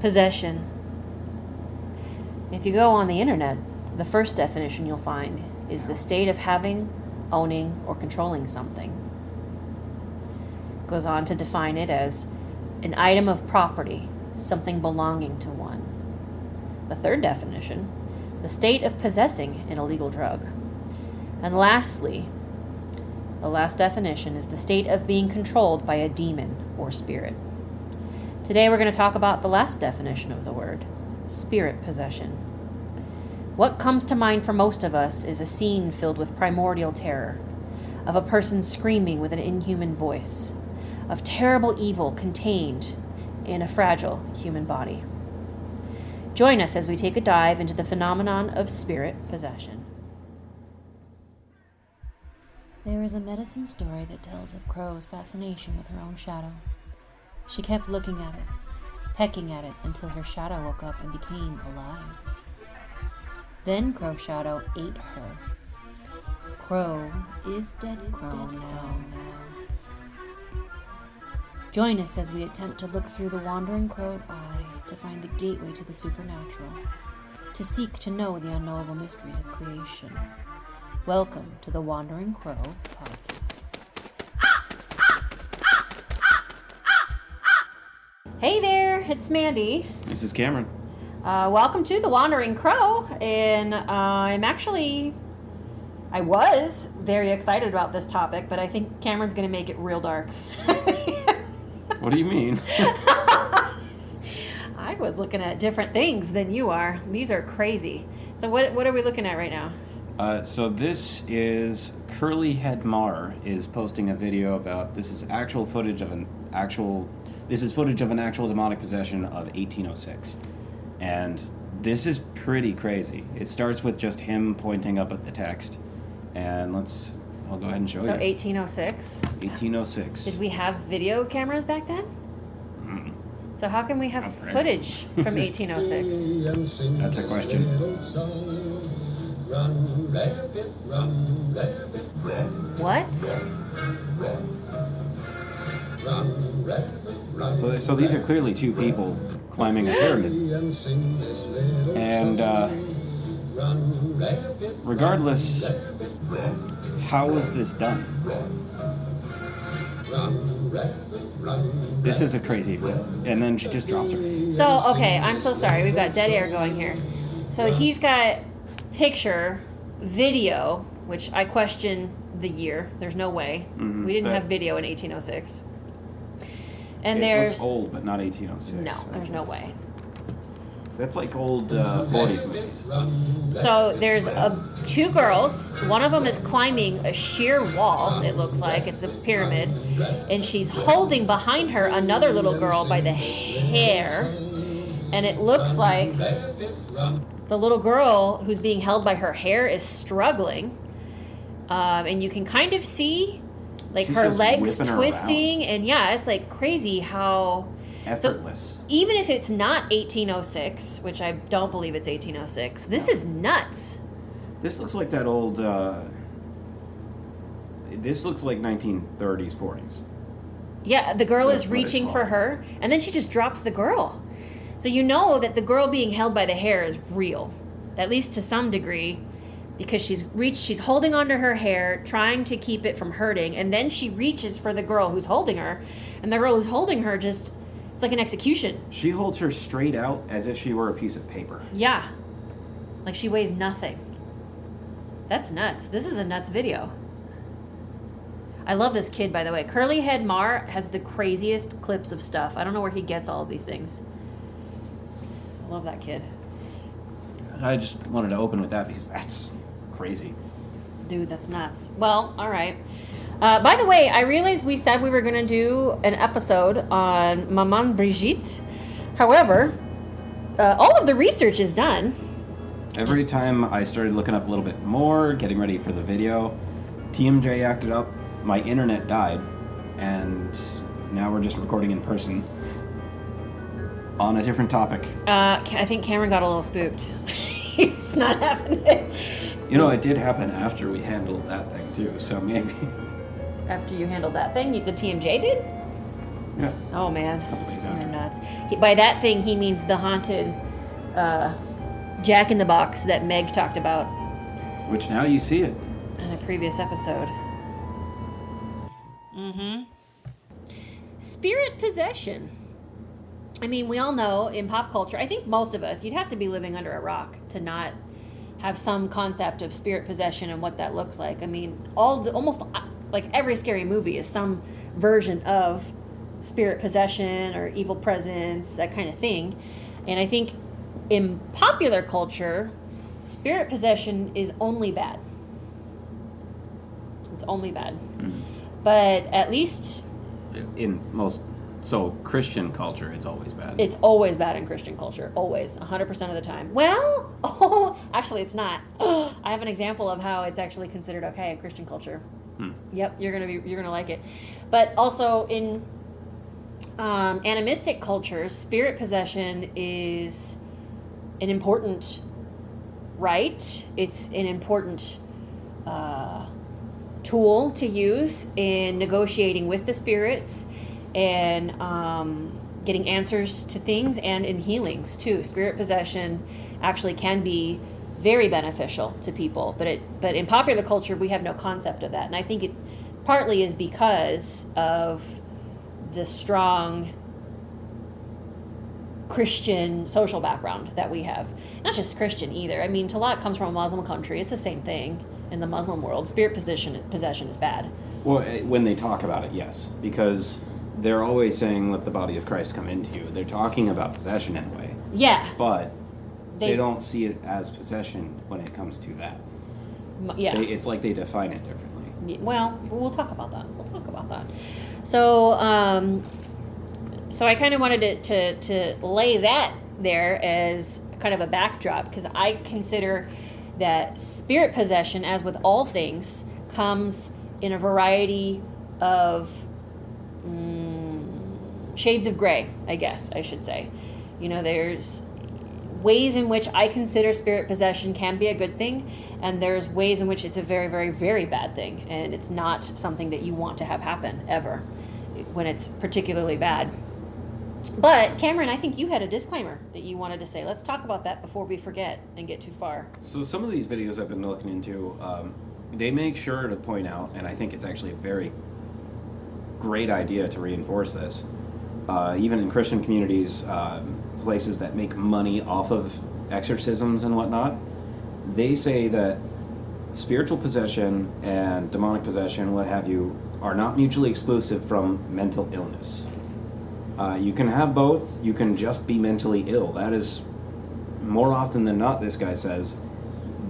Possession. If you go on the internet, the first definition you'll find is the state of having, owning, or controlling something. It goes on to define it as an item of property, something belonging to one. The third definition, the state of possessing an illegal drug. And lastly, the last definition is the state of being controlled by a demon or spirit. Today we're going to talk about the last definition of the word, spirit possession. What comes to mind for most of us is a scene filled with primordial terror, of a person screaming with an inhuman voice, of terrible evil contained in a fragile human body. Join us as we take a dive into the phenomenon of spirit possession. There is a medicine story that tells of Crow's fascination with her own shadow. She kept looking at it, pecking at it until her shadow woke up and became alive. Then Crow's shadow ate her. Crow is dead Crow now. Join us as we attempt to look through the wandering crow's eye to find the gateway to the supernatural, to seek to know the unknowable mysteries of creation. Welcome to the Wandering Crow Podcast. Hey there, it's Mandy. This is Cameron. Welcome to the Wandering Crow, and I was very excited about this topic, but I think Cameron's going to make it real dark. What do you mean? I was looking at different things than you are. These are crazy. So what are we looking at right now? So this is Curly Head Mar is posting a video about this is footage of an actual demonic possession of 1806. And this is pretty crazy. It starts with just him pointing up at the text. And I'll go ahead and show you. So 1806? 1806. Did we have video cameras back then? So how can we have footage from 1806? That's a question. Run, rabbit, run, rabbit, run. What? Run, rabbit, run. So these are clearly two people climbing a pyramid. And regardless, how was this done? This is a crazy film. And then she just drops her. So, okay, I'm so sorry. We've got dead air going here. So he's got picture, video, which I question the year. There's no way. Mm-hmm. We didn't have video in 1806. And It there's... looks old, but not 1806. No, there's no way. That's like old 40s movies. So there's two girls. One of them is climbing a sheer wall, it looks like. It's a pyramid. And she's holding behind her another little girl by the hair. And it looks like the little girl who's being held by her hair is struggling. And you can kind of see like She's her just legs whipping her twisting. around. And yeah, it's like crazy how... Effortless. So even if it's not 1806, which I don't believe it's 1806, this is nuts. This looks like that old... this looks like 1930s, 40s. Yeah, the girl That's is what it's reaching for called. her, and then she just drops the girl. So you know that the girl being held by the hair is real, at least to some degree, because she's holding onto her hair, trying to keep it from hurting, and then she reaches for the girl who's holding her, and the girl who's holding her just... It's like an execution. She holds her straight out as if she were a piece of paper. Yeah. Like she weighs nothing. That's nuts. This is a nuts video. I love this kid, by the way. Curly Head Mar has the craziest clips of stuff. I don't know where he gets all of these things. I love that kid. I just wanted to open with that because that's crazy. Dude, that's nuts. Well, all right. By the way, I realized we said we were going to do an episode on Maman Brigitte. However, all of the research is done. Every time I started looking up a little bit more, getting ready for the video, TMJ acted up, my internet died, and now we're just recording in person on a different topic. I think Cameron got a little spooked. He's not having it. You know, it did happen after we handled that thing, too, so maybe... After you handled that thing, the TMJ did? Yeah. Oh man, Couple days they're after. nuts. By that thing, he means the haunted Jack in the Box that Meg talked about Which now you see it. in a previous episode. Spirit possession. I mean, we all know in pop culture, I think most of us, you'd have to be living under a rock to not have some concept of spirit possession and what that looks like. I mean, almost like every scary movie is some version of spirit possession or evil presence, that kind of thing. And I think in popular culture, spirit possession is only bad. It's only bad. But at least In most, so Christian culture, it's always bad. it's always bad in Christian culture. Always. 100% of the time. Well, actually it's not. I have an example of how it's actually considered okay in Christian culture. Yep, you're gonna like it. But also in animistic cultures, spirit possession is an important rite. It's an important tool to use in negotiating with the spirits and getting answers to things, and in healings too. Spirit possession actually can be very beneficial to people, but in popular culture we have no concept of that, and I think it partly is because of the strong Christian social background that we have. Not just Christian either. I mean, Talat comes from a Muslim country. It's the same thing in the Muslim world. Spirit possession is bad. Well, when they talk about it, yes, because they're always saying, let the body of Christ come into you. They're talking about possession in a way, Yeah. but they don't see it as possession when it comes to that. Yeah. It's like they define it differently. Well, we'll talk about that. So, so I kind of wanted to lay that there as kind of a backdrop, because I consider that spirit possession, as with all things, comes in a variety of shades of gray, I guess I should say. You know, there's ways in which I consider spirit possession can be a good thing, and there's ways in which it's a very, very, very bad thing, and it's not something that you want to have happen ever when it's particularly bad. But Cameron, I think you had a disclaimer that you wanted to say. Let's talk about that before we forget and get too far. So some of these videos I've been looking into, they make sure to point out, and I think it's actually a very great idea to reinforce this, even in Christian communities, places that make money off of exorcisms and whatnot, they say that spiritual possession and demonic possession, what have you, are not mutually exclusive from mental illness. You can have both. You can just be mentally ill. That is, more often than not, this guy says,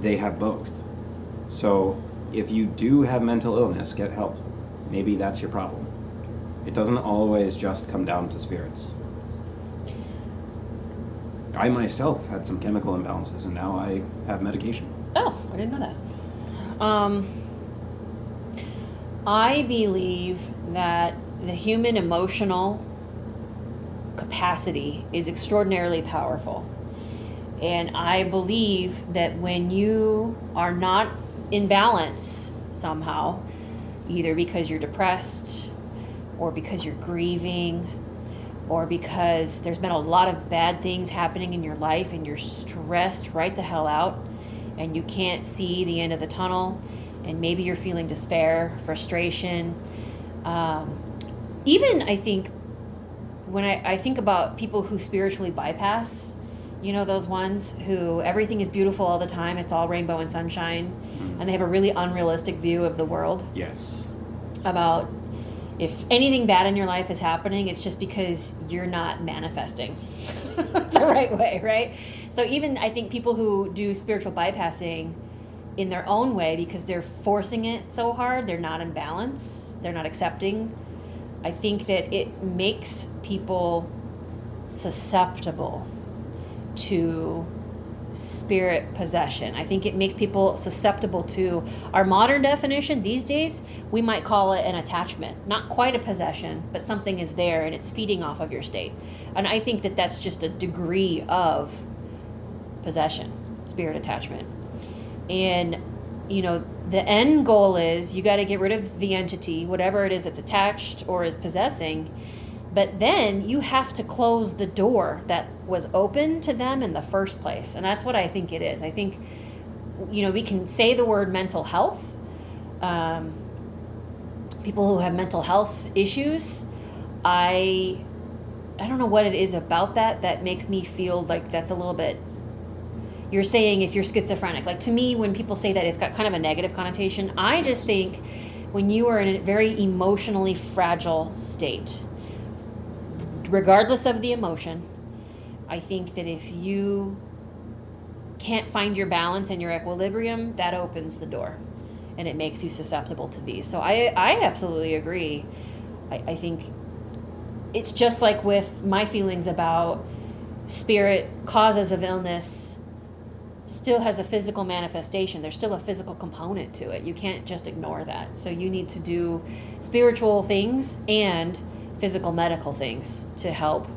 they have both. So if you do have mental illness, get help. Maybe that's your problem. It doesn't always just come down to spirits. I myself had some chemical imbalances, and now I have medication. Oh, I didn't know that. I believe that the human emotional capacity is extraordinarily powerful. And I believe that when you are not in balance somehow, either because you're depressed or because you're grieving or because there's been a lot of bad things happening in your life and you're stressed right the hell out and you can't see the end of the tunnel, and maybe you're feeling despair, frustration. Even I think when I think about people who spiritually bypass, you know, those ones who everything is beautiful all the time, it's all rainbow and sunshine, and they have a really unrealistic view of the world. Yes. About if anything bad in your life is happening, it's just because you're not manifesting the right way, right? So even I think people who do spiritual bypassing in their own way, because they're forcing it so hard, they're not in balance, they're not accepting. I think that it makes people susceptible to spirit possession. I think it makes people susceptible to our modern definition these days. We might call it an attachment, not quite a possession, but something is there and it's feeding off of your state. And I think that that's just a degree of possession, spirit attachment. And you know, the end goal is you got to get rid of the entity, whatever it is that's attached or is possessing. But then you have to close the door that was open to them in the first place. And that's what I think it is. I think, we can say the word mental health. People who have mental health issues, I don't know what it is about that makes me feel like that's a little bit, you're saying if you're schizophrenic. Like, to me, when people say that, it's got kind of a negative connotation. I just think when you are in a very emotionally fragile state, regardless of the emotion, I think that if you can't find your balance and your equilibrium, that opens the door and it makes you susceptible to these. So I absolutely agree. I think it's just like with my feelings about spirit causes of illness still has a physical manifestation. There's still a physical component to it. You can't just ignore that. So you need to do spiritual things and physical medical things to help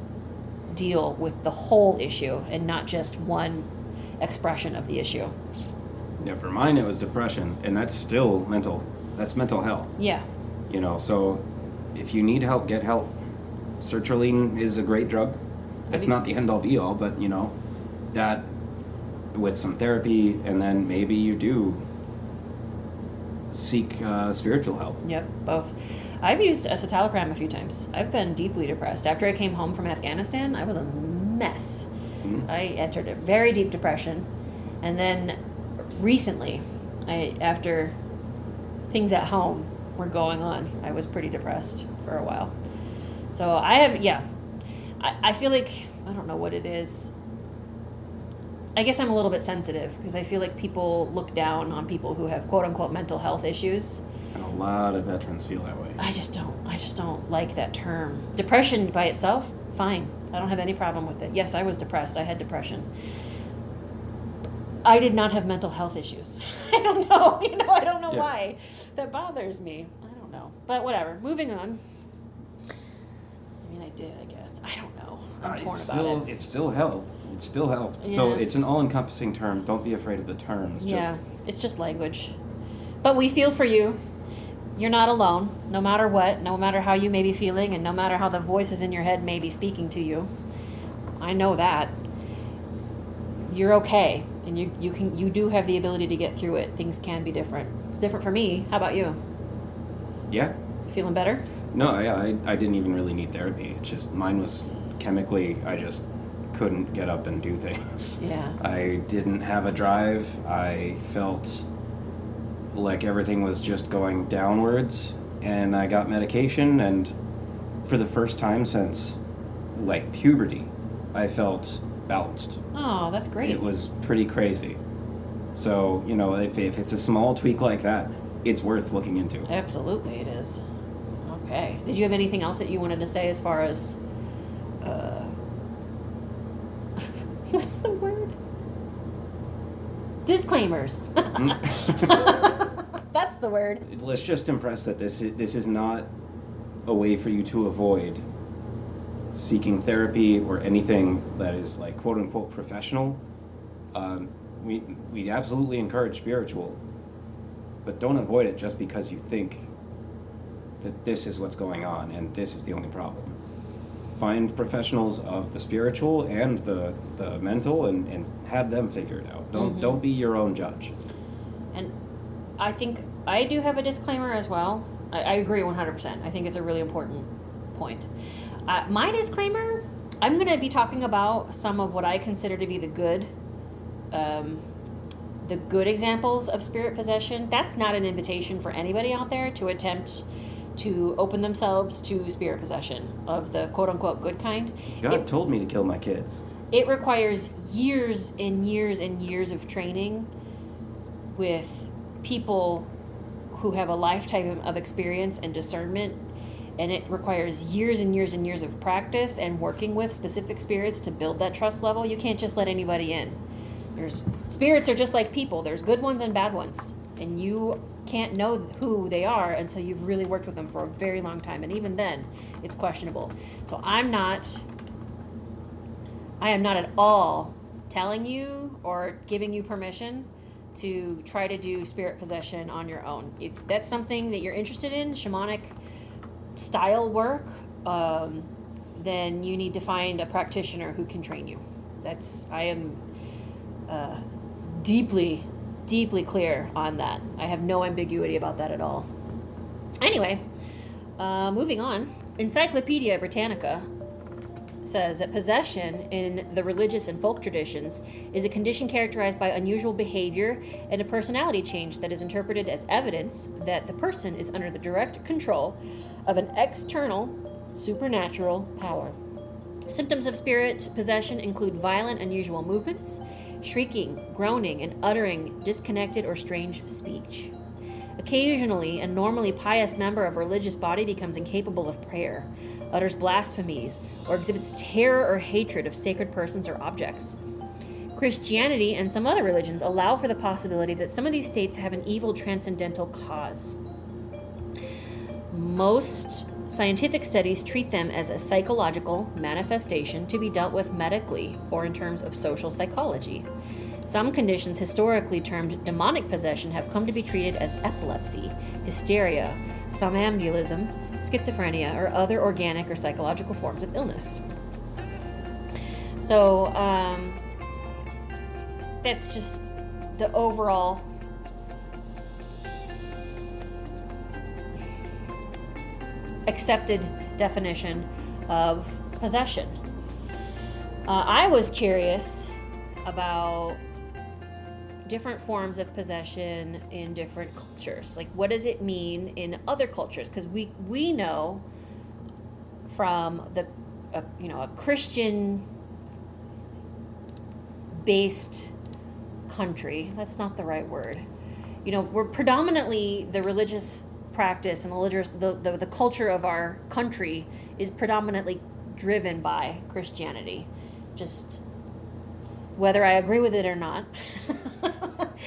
deal with the whole issue and not just one expression of the issue. Yeah, for mine it was depression, and that's still mental health. Yeah. So if you need help, get help. Sertraline is a great drug. It's not the end-all be-all, but that with some therapy, and then maybe you do seek spiritual help. Yep, both. I've used escitalopram a few times. I've been deeply depressed. After I came home from Afghanistan, I was a mess. Mm-hmm. I entered a very deep depression. And then recently, after things at home were going on, I was pretty depressed for a while. So I feel like, I don't know what it is. I guess I'm a little bit sensitive because I feel like people look down on people who have quote unquote mental health issues. And a lot of veterans feel that way. I just don't like that term. Depression by itself, fine. I don't have any problem with it. Yes, I was depressed. I had depression. I did not have mental health issues. I don't know. I don't know why. That bothers me. I don't know. But whatever. Moving on. I mean, I did, I guess. I don't know. I'm torn about it. It's still health. It's still health. Yeah. So it's an all-encompassing term. Don't be afraid of the terms. It's just language. But we feel for you. You're not alone, no matter what, no matter how you may be feeling, and no matter how the voices in your head may be speaking to you. I know that. You're okay, and you do have the ability to get through it. Things can be different. It's different for me. How about you? Yeah. You feeling better? No, I didn't even really need therapy. It's just mine was chemically, I just couldn't get up and do things. Yeah. I didn't have a drive. I felt like everything was just going downwards, and I got medication, and for the first time since like puberty, I felt balanced. Oh, that's great. It was pretty crazy. So, if it's a small tweak like that, it's worth looking into. Absolutely it is. Okay. Did you have anything else that you wanted to say as far as what's the word? Disclaimers. That's the word. Let's just impress that this is not a way for you to avoid seeking therapy or anything that is like quote unquote professional. We absolutely encourage spiritual, but don't avoid it just because you think that this is what's going on and this is the only problem. Find professionals of the spiritual and the mental and have them figure it out. Don't be your own judge. And I think I do have a disclaimer as well. I agree 100%. I think it's a really important point. My disclaimer, I'm going to be talking about some of what I consider to be the good examples of spirit possession. That's not an invitation for anybody out there to attempt to open themselves to spirit possession of the quote-unquote good kind. God told me to kill my kids. It requires years and years and years of training with people who have a lifetime of experience and discernment, and it requires years and years and years of practice and working with specific spirits to build that trust level. You can't just let anybody in. Spirits are just like people. There's good ones and bad ones, and you can't know who they are until you've really worked with them for a very long time, and even then it's questionable. So I am not at all telling you or giving you permission to try to do spirit possession on your own. If that's something that you're interested in, shamanic style work, then you need to find a practitioner who can train you. I am deeply, deeply clear on that. I have no ambiguity about that at all. Anyway, moving on. Encyclopedia Britannica says that possession in the religious and folk traditions is a condition characterized by unusual behavior and a personality change that is interpreted as evidence that the person is under the direct control of an external supernatural power. Symptoms of spirit possession include violent, unusual movements, shrieking, groaning, and uttering disconnected or strange speech. Occasionally, a normally pious member of a religious body becomes incapable of prayer, utters blasphemies, or exhibits terror or hatred of sacred persons or objects. Christianity and some other religions allow for the possibility that some of these states have an evil transcendental cause. Most scientific studies treat them as a psychological manifestation to be dealt with medically or in terms of social psychology. Some conditions historically termed demonic possession have come to be treated as epilepsy, hysteria, somnambulism, schizophrenia, or other organic or psychological forms of illness. So, that's just the overall accepted definition of possession. I was curious about different forms of possession in different cultures. Like, what does it mean in other cultures? Because we know from a Christian-based country. That's not the right word. We're predominantly the religious practice and the culture of our country is predominantly driven by Christianity. Just whether I agree with it or not.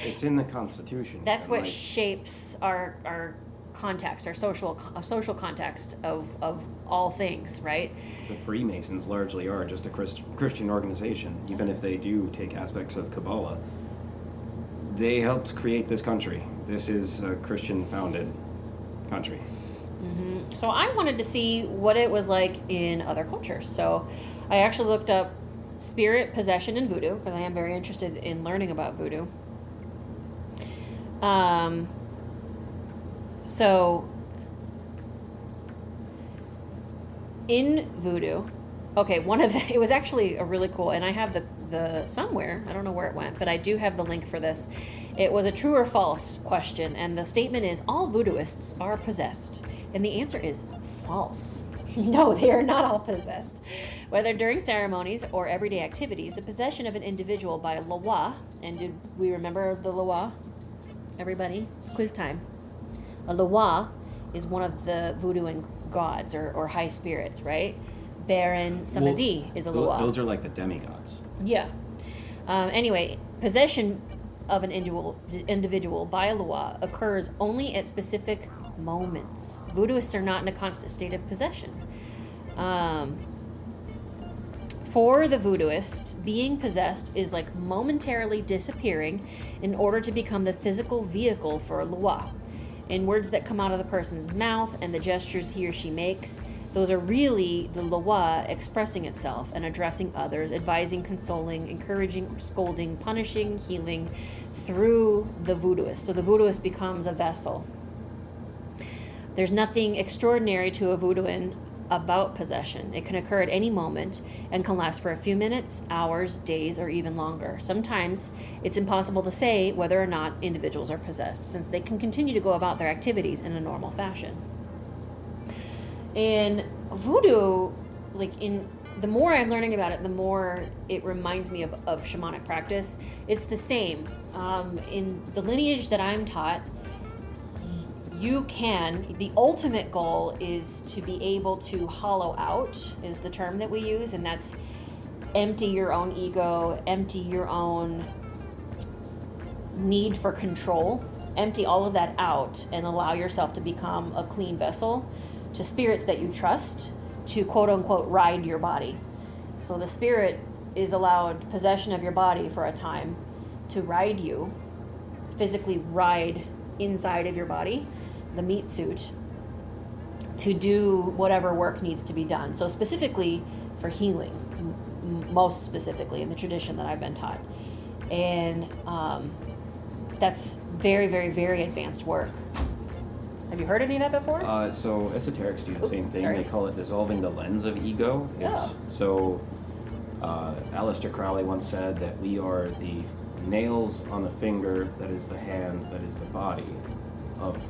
It's in the Constitution. That's what shapes our context, our social context of all things, right? The Freemasons largely are just a Christian organization, even if they do take aspects of Kabbalah. They helped create this country. This is a Christian-founded country. Mm-hmm. So I wanted to see what it was like in other cultures. So I actually looked up spirit possession and voodoo, because I am very interested in learning about voodoo. So in voodoo, it was actually a really cool, and I have the somewhere, I don't know where it went, but I do have the link for this. It was a true or false question, and the statement is, all voodooists are possessed. And the answer is false. No, they are not all possessed. Whether during ceremonies or everyday activities, the possession of an individual by a Loa, and did we remember the Loa? Everybody? It's quiz time. A Loa is one of the voodooing gods or high spirits, right? Baron Samedi is a Loa. Those are like the demigods. Yeah. Anyway, possession of an individual by a Loa occurs only at specific moments. Voodooists are not in a constant state of possession. For the voodooist, being possessed is like momentarily disappearing in order to become the physical vehicle for a Loa. In words that come out of the person's mouth and the gestures he or she makes, those are really the Loa expressing itself and addressing others, advising, consoling, encouraging, scolding, punishing, healing through the voodooist. So the voodooist becomes a vessel. There's nothing extraordinary to a voodooin about possession. It can occur at any moment and can last for a few minutes, hours, days, or even longer. Sometimes it's impossible to say whether or not individuals are possessed, since they can continue to go about their activities in a normal fashion. In voodoo, the more I'm learning about it, the more it reminds me of shamanic practice. It's the same. In the lineage that I'm taught, the ultimate goal is to be able to hollow out, is the term that we use, and that's empty your own ego, empty your own need for control, empty all of that out and allow yourself to become a clean vessel to spirits that you trust to quote unquote ride your body. So the spirit is allowed possession of your body for a time to ride you, physically ride inside of your body, the meat suit, to do whatever work needs to be done. So specifically for healing, most specifically in the tradition that I've been taught. And that's very, very, very advanced work. Have you heard any of that before? So esoterics do the same thing. Sorry. They call it dissolving the lens of ego. Aleister Crowley once said that we are the nails on the finger that is the hand that is the body of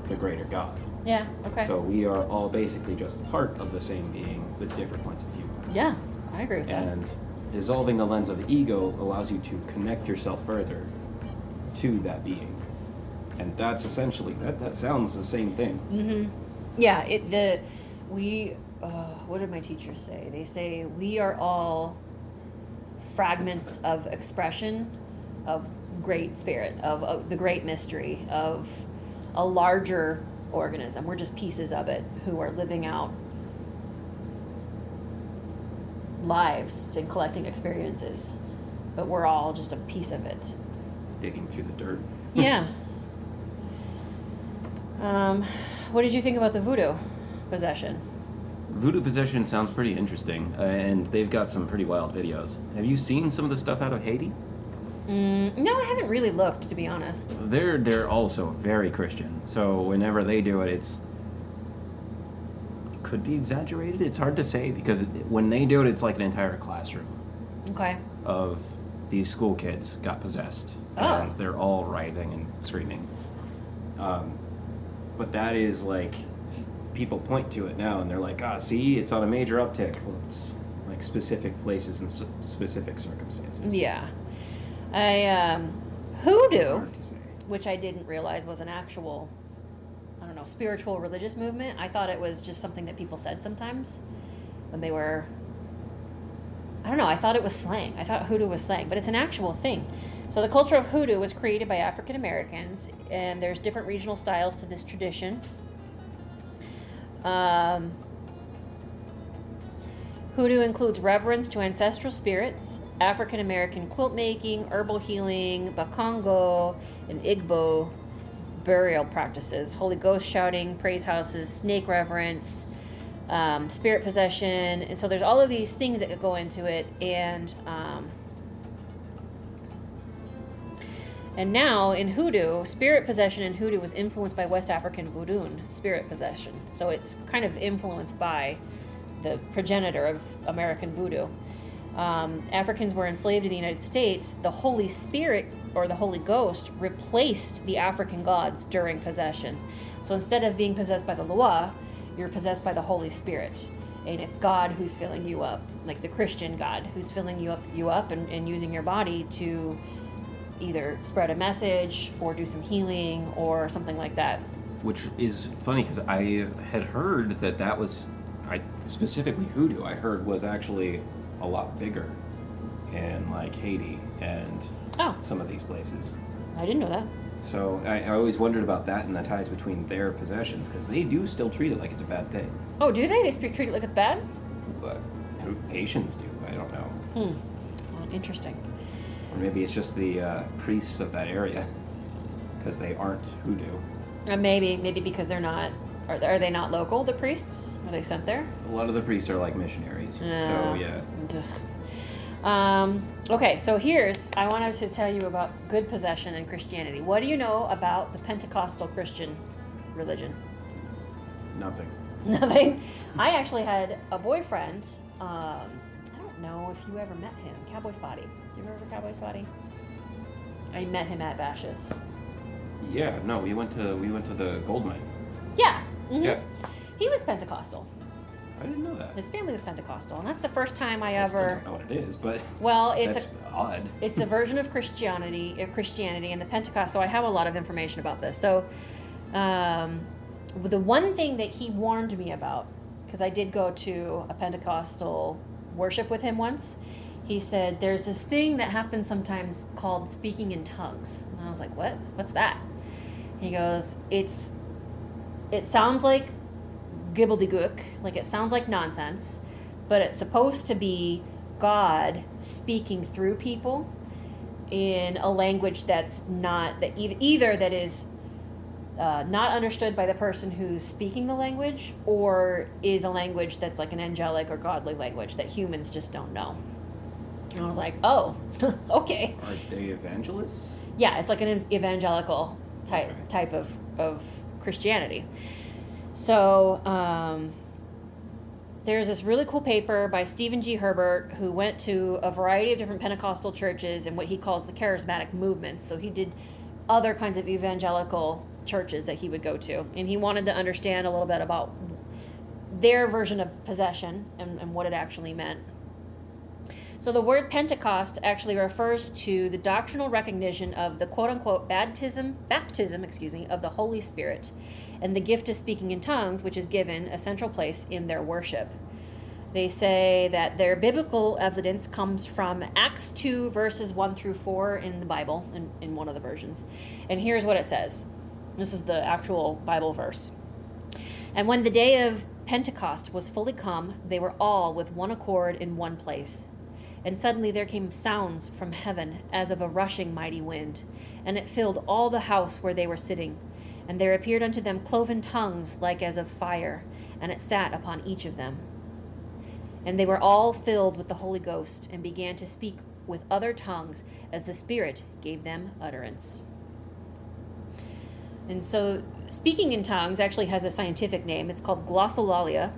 the greater God. Yeah, okay. So we are all basically just part of the same being with different points of view. Yeah, I agree with that. And dissolving the lens of the ego allows you to connect yourself further to that being. And that's essentially, that sounds the same thing. Mm-hmm. Yeah, what did my teachers say? They say we are all fragments of expression of great spirit, of the great mystery, of a larger organism. We're just pieces of it who are living out lives and collecting experiences. But we're all just a piece of it. Digging through the dirt. Yeah. What did you think about the voodoo possession? Voodoo possession sounds pretty interesting, and they've got some pretty wild videos. Have you seen some of the stuff out of Haiti? No, I haven't really looked, to be honest. They're also very Christian, so whenever they do it, it could be exaggerated. It's hard to say, because when they do it, it's like an entire classroom Okay. of these school kids got possessed, and they're all writhing and screaming. But that is like, people point to it now and they're like, see, it's on a major uptick. Well, it's like specific places and specific circumstances. Yeah. Hoodoo, Hard to say. which I didn't realize was an actual, I don't know, spiritual religious movement. I thought it was just something that people said sometimes when they were, I don't know, I thought it was slang. I thought hoodoo was slang, but it's an actual thing. So the culture of hoodoo was created by African Americans, and there's different regional styles to this tradition. Hoodoo includes reverence to ancestral spirits, African American quilt making, herbal healing, Bakongo, and Igbo burial practices, Holy Ghost shouting, praise houses, snake reverence, spirit possession. And so there's all of these things that go into it. And now in hoodoo, spirit possession in hoodoo was influenced by West African voodoo, spirit possession. So it's kind of influenced by the progenitor of American voodoo. Africans were enslaved in the United States. The Holy Spirit or the Holy Ghost replaced the African gods during possession. So instead of being possessed by the Loa, you're possessed by the Holy Spirit. And it's God who's filling you up, like the Christian God who's filling you up and using your body to either spread a message or do some healing or something like that. Which is funny, because I had heard that was, specifically hoodoo, I heard was actually a lot bigger in like Haiti and some of these places. I didn't know that. So I always wondered about that and the ties between their possessions, because they do still treat it like it's a bad thing. Oh, do they? They treat it like it's bad? But Haitians do, I don't know. Well, interesting. Or maybe it's just the priests of that area, because they aren't hoodoo. Maybe because they're not. Are they not local? The priests? Are they sent there? A lot of the priests are like missionaries. So yeah. Okay, so I wanted to tell you about good possession in Christianity. What do you know about the Pentecostal Christian religion? Nothing. Nothing. I actually had a boyfriend. I don't know if you ever met him. Cowboy Spotty. Do you remember Cowboy Spotty? I met him at Bash's. Yeah. No, we went to the gold mine. Yeah. Mm-hmm. Yeah. He was Pentecostal. I didn't know that. His family was Pentecostal, and that's the first time I I still ever. don't know what it is, but Well, that's odd. It's a version of Christianity, and the Pentecost. So I have a lot of information about this. So, the one thing that he warned me about, because I did go to a Pentecostal worship with him once, he said there's this thing that happens sometimes called speaking in tongues, and I was like, what? What's that? He goes, it sounds like gibbledygook, like it sounds like nonsense, but it's supposed to be God speaking through people in a language that's not that either that is not understood by the person who's speaking the language, or is a language that's like an angelic or godly language that humans just don't know. And I was like, oh, okay. Are they evangelists? Yeah, it's like an evangelical Okay. type of Christianity. So there's this really cool paper by Steven G Herbert, who went to a variety of different Pentecostal churches and what he calls the charismatic movements. So he did other kinds of evangelical churches that he would go to, and he wanted to understand a little bit about their version of possession and what it actually meant. So the word Pentecost actually refers to the doctrinal recognition of the quote-unquote baptism, of the Holy Spirit, and the gift of speaking in tongues, which is given a central place in their worship. They say that their biblical evidence comes from Acts 2, verses 1 through 4 in the Bible, in one of the versions. And here's what it says. This is the actual Bible verse. And when the day of Pentecost was fully come, they were all with one accord in one place. And suddenly there came sounds from heaven as of a rushing mighty wind, and it filled all the house where they were sitting. And there appeared unto them cloven tongues like as of fire, and it sat upon each of them. And they were all filled with the Holy Ghost, and began to speak with other tongues as the Spirit gave them utterance. And so speaking in tongues actually has a scientific name. It's called glossolalia,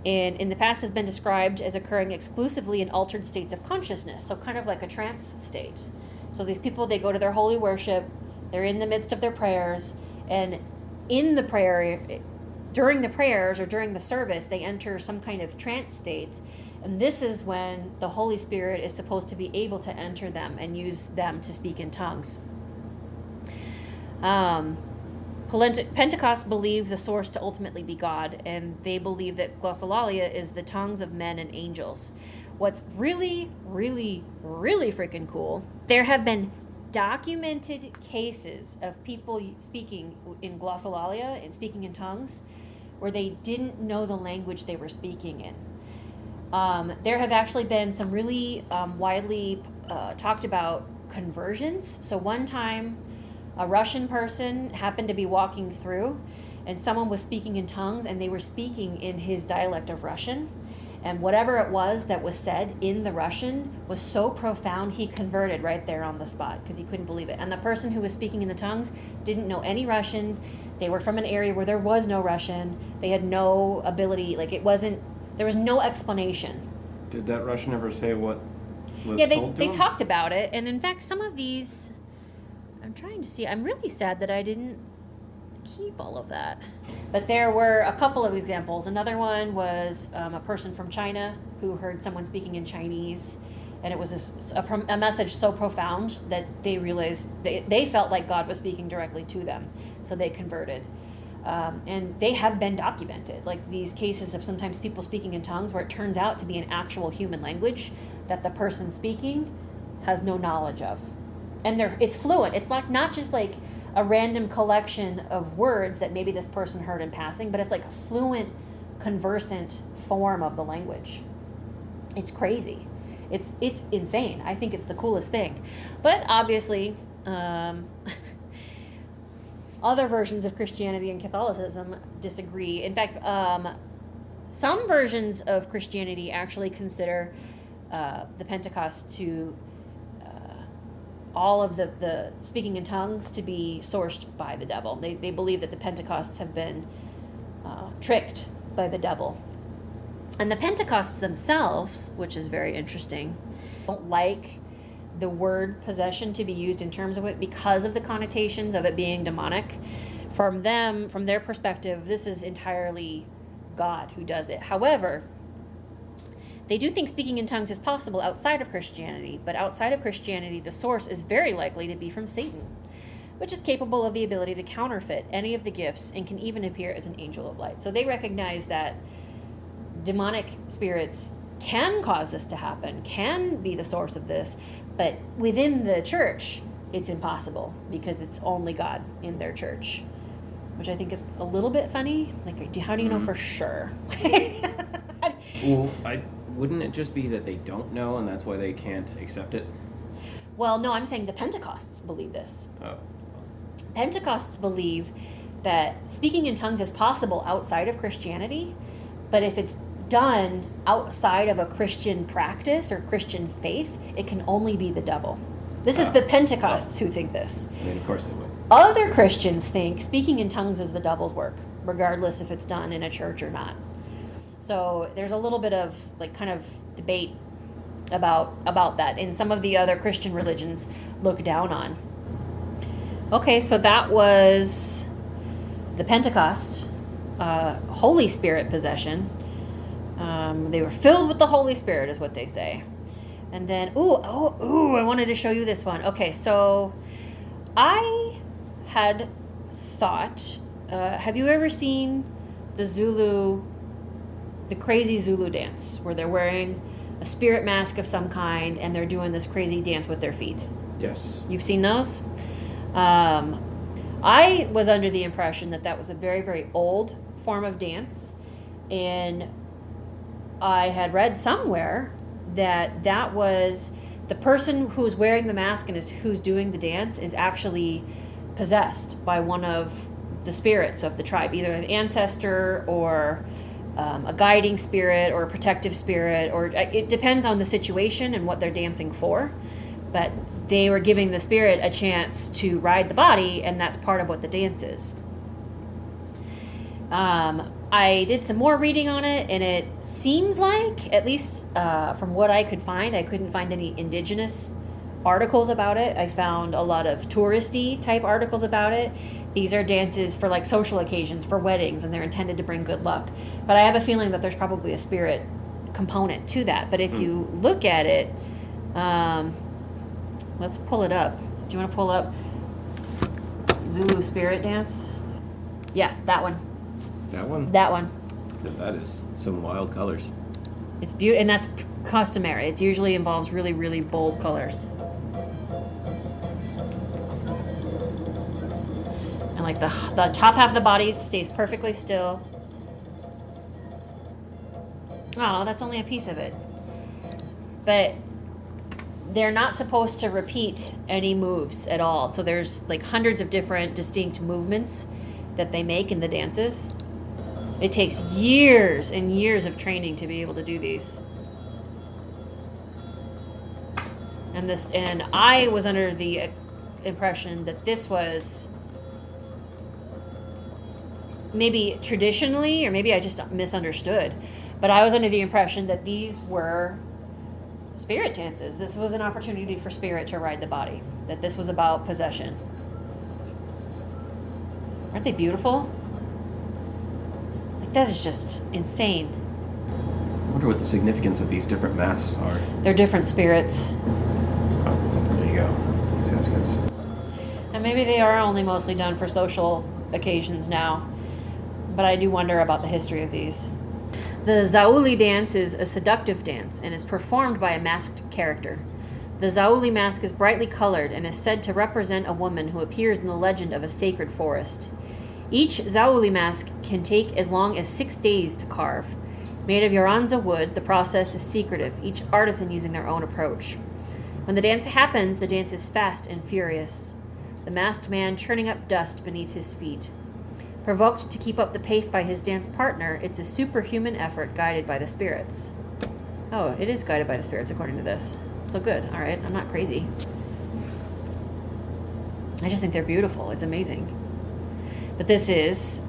and in the past has been described as occurring exclusively in altered states of consciousness, so kind of like a trance state. So these people, they go to their holy worship, they're in the midst of their prayers, and in the prayer, during the prayers or during the service, they enter some kind of trance state, and this is when the Holy Spirit is supposed to be able to enter them and use them to speak in tongues. Pentecost believe the source to ultimately be God, and they believe that glossolalia is the tongues of men and angels. What's really, really, really freaking cool, there have been documented cases of people speaking in glossolalia and speaking in tongues where they didn't know the language they were speaking in. There have actually been some really widely talked about conversions. So one time, a Russian person happened to be walking through, and someone was speaking in tongues, and they were speaking in his dialect of Russian. And whatever it was that was said in the Russian was so profound, he converted right there on the spot because he couldn't believe it. And the person who was speaking in the tongues didn't know any Russian. They were from an area where there was no Russian. They had no ability, there was no explanation. Did that Russian ever say what was Yeah, told to they him? talked about it, and in fact, some of these, I'm trying to see. I'm really sad that I didn't keep all of that. But there were a couple of examples. Another one was a person from China who heard someone speaking in Chinese, and it was a message so profound that they realized they felt like God was speaking directly to them, so they converted. And they have been documented, like these cases of sometimes people speaking in tongues where it turns out to be an actual human language that the person speaking has no knowledge of. And it's fluent. It's not just like a random collection of words that maybe this person heard in passing, but it's like a fluent, conversant form of the language. It's crazy. It's insane. I think it's the coolest thing. But obviously, other versions of Christianity and Catholicism disagree. In fact, some versions of Christianity actually consider the Pentecost to all of the speaking in tongues to be sourced by the devil. They believe that the Pentecosts have been tricked by the devil. And the Pentecosts themselves, which is very interesting, don't like the word possession to be used in terms of it because of the connotations of it being demonic. From their perspective, this is entirely God who does it. However, they do think speaking in tongues is possible outside of Christianity, but outside of Christianity, the source is very likely to be from Satan, which is capable of the ability to counterfeit any of the gifts and can even appear as an angel of light. So they recognize that demonic spirits can cause this to happen, can be the source of this, but within the church, it's impossible because it's only God in their church, which I think is a little bit funny. Like, how do you know for sure? Well, wouldn't it just be that they don't know and that's why they can't accept it? Well, no, I'm saying the Pentecosts believe this. Oh. Pentecosts believe that speaking in tongues is possible outside of Christianity, but if it's done outside of a Christian practice or Christian faith, it can only be the devil. This is the Pentecosts who think this. I mean, of course they would. Other Christians think speaking in tongues is the devil's work, regardless if it's done in a church or not. So there's a little bit of like kind of debate about that, and some of the other Christian religions look down on. Okay, so that was the Pentecost, Holy Spirit possession. They were filled with the Holy Spirit, is what they say. And then, I wanted to show you this one. Okay, so I had thought, have you ever seen the crazy Zulu dance, where they're wearing a spirit mask of some kind and they're doing this crazy dance with their feet? Yes. You've seen those? I was under the impression that was a very, very old form of dance, and I had read somewhere that was the person who's wearing the mask and who's doing the dance is actually possessed by one of the spirits of the tribe, either an ancestor or a guiding spirit or a protective spirit, or it depends on the situation and what they're dancing for. But they were giving the spirit a chance to ride the body, and that's part of what the dance is. I did some more reading on it, and it seems like, at least from what I could find, I couldn't find any indigenous articles about it. I found a lot of touristy type articles about it. These are dances for like social occasions, for weddings, and they're intended to bring good luck. But I have a feeling that there's probably a spirit component to that. But if you look at it, let's pull it up. Do you want to pull up Zulu spirit dance? Yeah, that one. That one? That one. That is some wild colors. It's beautiful, and that's customary. It usually involves really, really bold colors. And like the top half of the body stays perfectly still. Oh, that's only a piece of it. But they're not supposed to repeat any moves at all. So there's like hundreds of different distinct movements that they make in the dances. It takes years and years of training to be able to do these. And I was under the impression that this was maybe traditionally, or maybe I just misunderstood, but I was under the impression that these were spirit dances. This was an opportunity for spirit to ride the body, that this was about possession. Aren't they beautiful? Like, that is just insane. I wonder what the significance of these different masks are. They're different spirits. Oh, there you go. Yes. And maybe they are only mostly done for social occasions now. But I do wonder about the history of these. The Zauli dance is a seductive dance and is performed by a masked character. The Zauli mask is brightly colored and is said to represent a woman who appears in the legend of a sacred forest. Each Zauli mask can take as long as 6 days to carve. Made of Yoranza wood, the process is secretive, each artisan using their own approach. When the dance happens, the dance is fast and furious, the masked man churning up dust beneath his feet. Provoked to keep up the pace by his dance partner, it's a superhuman effort guided by the spirits. Oh, it is guided by the spirits according to this. So good, all right, I'm not crazy. I just think they're beautiful, it's amazing. But this is,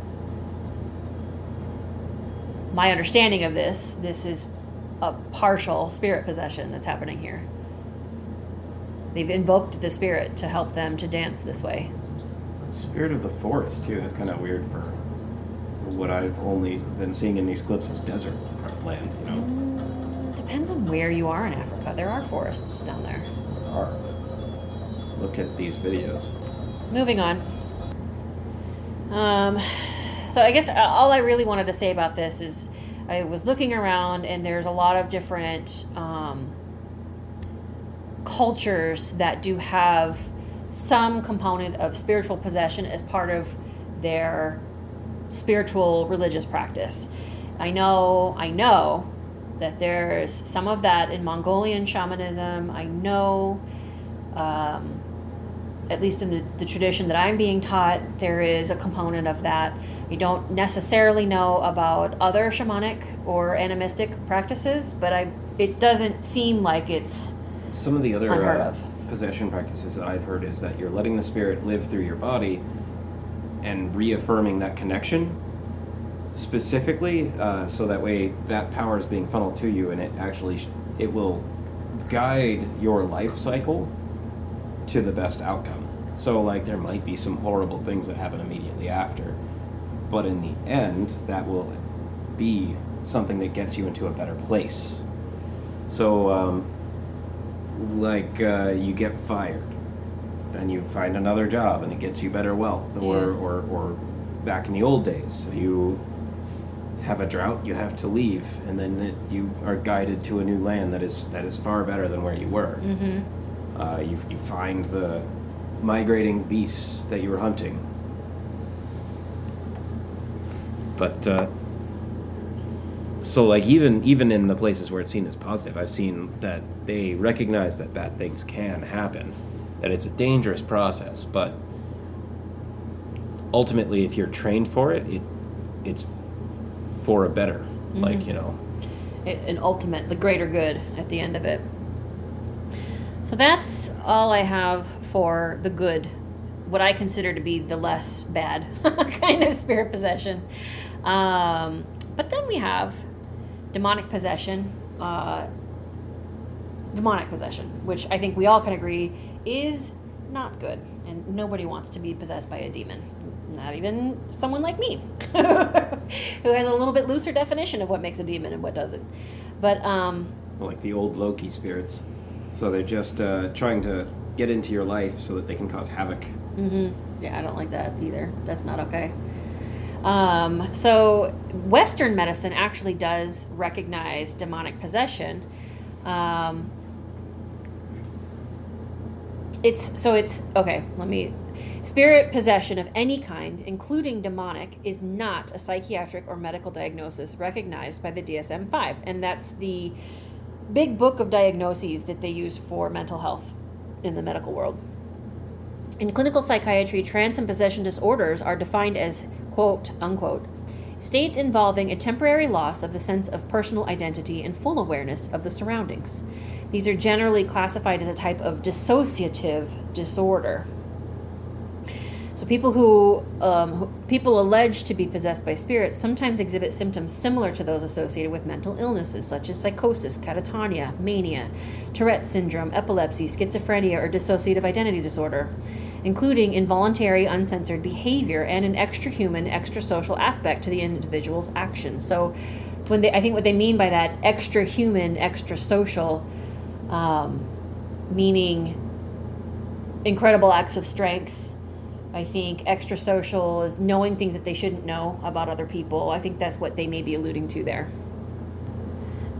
my understanding of this is a partial spirit possession that's happening here. They've invoked the spirit to help them to dance this way. Spirit of the forest, too. That's kind of weird for what I've only been seeing in these clips is desert land, you know? Depends on where you are in Africa. There are forests down there. There are. Look at these videos. Moving on. So I guess all I really wanted to say about this is I was looking around, and there's a lot of different cultures that do have some component of spiritual possession as part of their spiritual religious practice. I know that there's some of that in Mongolian shamanism. I know at least in the tradition that I'm being taught, there is a component of that. We don't necessarily know about other shamanic or animistic practices, but it doesn't seem like it's some of the other unheard of. Possession practices that I've heard is that you're letting the spirit live through your body and reaffirming that connection specifically, so that way that power is being funneled to you, and it will guide your life cycle to the best outcome. So like there might be some horrible things that happen immediately after, but in the end that will be something that gets you into a better place. So you get fired, then you find another job and it gets you better wealth, or back in the old days you have a drought, you have to leave, and then you are guided to a new land that is far better than where you were. You find the migrating beasts that you were hunting. But so like even in the places where it's seen as positive, I've seen that they recognize that bad things can happen, that it's a dangerous process, but ultimately if you're trained for it, it's for a better, an ultimate, the greater good at the end of it. So that's all I have for the good, what I consider to be the less bad kind of spirit possession. But then we have demonic possession, which I think we all can agree is not good. And nobody wants to be possessed by a demon. Not even someone like me, who has a little bit looser definition of what makes a demon and what doesn't. But like the old Loki spirits. So they're just trying to get into your life so that they can cause havoc. Yeah, I don't like that either. That's not okay. So Western medicine actually does recognize demonic possession. Spirit possession of any kind, including demonic, is not a psychiatric or medical diagnosis recognized by the DSM-5, and that's the big book of diagnoses that they use for mental health in the medical world. In clinical psychiatry, trance and possession disorders are defined as, quote, unquote, states involving a temporary loss of the sense of personal identity and full awareness of the surroundings. These are generally classified as a type of dissociative disorder. So people people alleged to be possessed by spirits sometimes exhibit symptoms similar to those associated with mental illnesses such as psychosis, catatonia, mania, Tourette syndrome, epilepsy, schizophrenia, or dissociative identity disorder, including involuntary, uncensored behavior and an extra-human, extra-social aspect to the individual's actions. So I think what they mean by that extra-human, extra-social, meaning incredible acts of strength. I think extra social is knowing things that they shouldn't know about other people. I think that's what they may be alluding to there.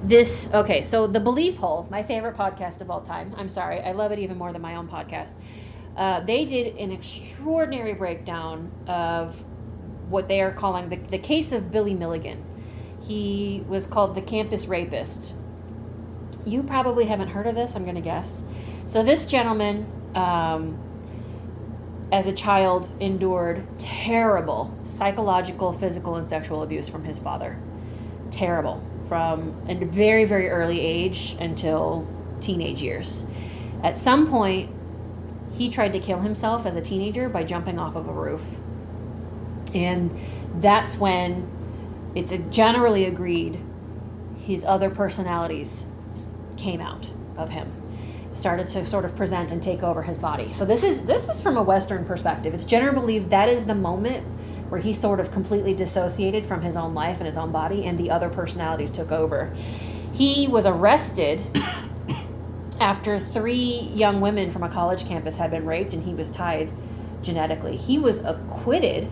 So the BeliefHole, my favorite podcast of all time. I'm sorry, I love it even more than my own podcast. They did an extraordinary breakdown of what they are calling the case of Billy Milligan. He was called the campus rapist. You probably haven't heard of this, I'm going to guess. So this gentleman, as a child, endured terrible psychological, physical, and sexual abuse from his father. Terrible. From a very, very early age until teenage years. At some point, he tried to kill himself as a teenager by jumping off of a roof. And that's when it's generally agreed his other personalities came out of him. Started to sort of present and take over his body. So this is from a Western perspective. It's generally believed that is the moment where he sort of completely dissociated from his own life and his own body, and the other personalities took over. He was arrested after 3 young women from a college campus had been raped, and he was tied genetically. He was acquitted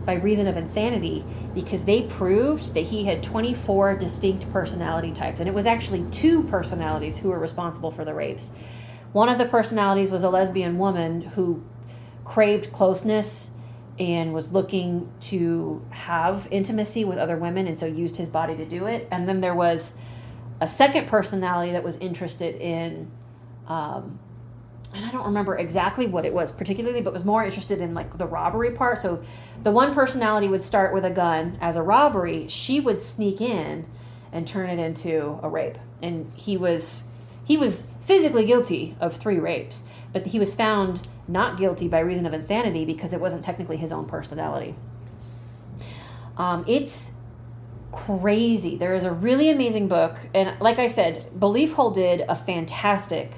by reason of insanity because they proved that he had 24 distinct personality types, and it was actually 2 personalities who were responsible for the rapes. One of the personalities was a lesbian woman who craved closeness and was looking to have intimacy with other women, and so used his body to do it. And then there was a second personality that was interested in and I don't remember exactly what it was particularly, but was more interested in like the robbery part. So the one personality would start with a gun as a robbery. She would sneak in and turn it into a rape. And he was physically guilty of 3 rapes, but he was found not guilty by reason of insanity because it wasn't technically his own personality. It's crazy. There is a really amazing book, and like I said, BeliefHole did a fantastic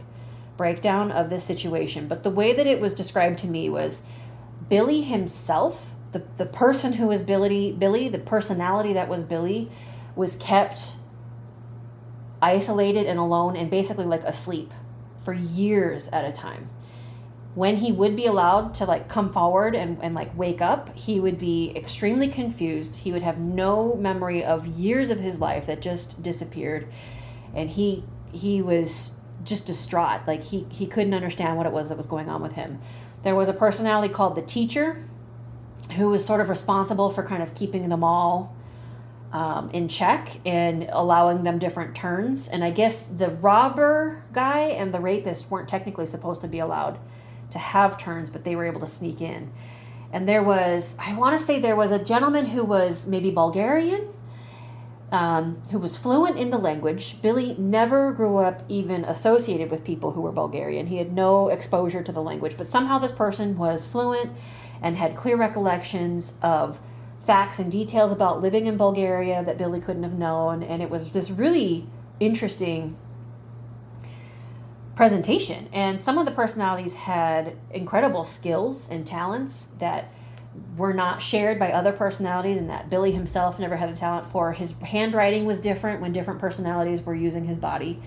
breakdown of this situation, but the way that it was described to me was Billy himself, the person who was Billy, the personality that was Billy, was kept isolated and alone and basically like asleep for years at a time. When he would be allowed to like come forward and like wake up, he would be extremely confused. He would have no memory of years of his life that just disappeared, and he was just distraught. Like he couldn't understand what it was that was going on with him. There was a personality called the teacher who was sort of responsible for kind of keeping them all in check and allowing them different turns. And I guess the robber guy and the rapist weren't technically supposed to be allowed to have turns, but they were able to sneak in. And I want to say there was a gentleman who was maybe Bulgarian, who was fluent in the language. Billy never grew up even associated with people who were Bulgarian. He had no exposure to the language, but somehow this person was fluent and had clear recollections of facts and details about living in Bulgaria that Billy couldn't have known. And it was this really interesting presentation. And some of the personalities had incredible skills and talents that were not shared by other personalities, and that Billy himself never had a talent for. His handwriting was different when different personalities were using his body.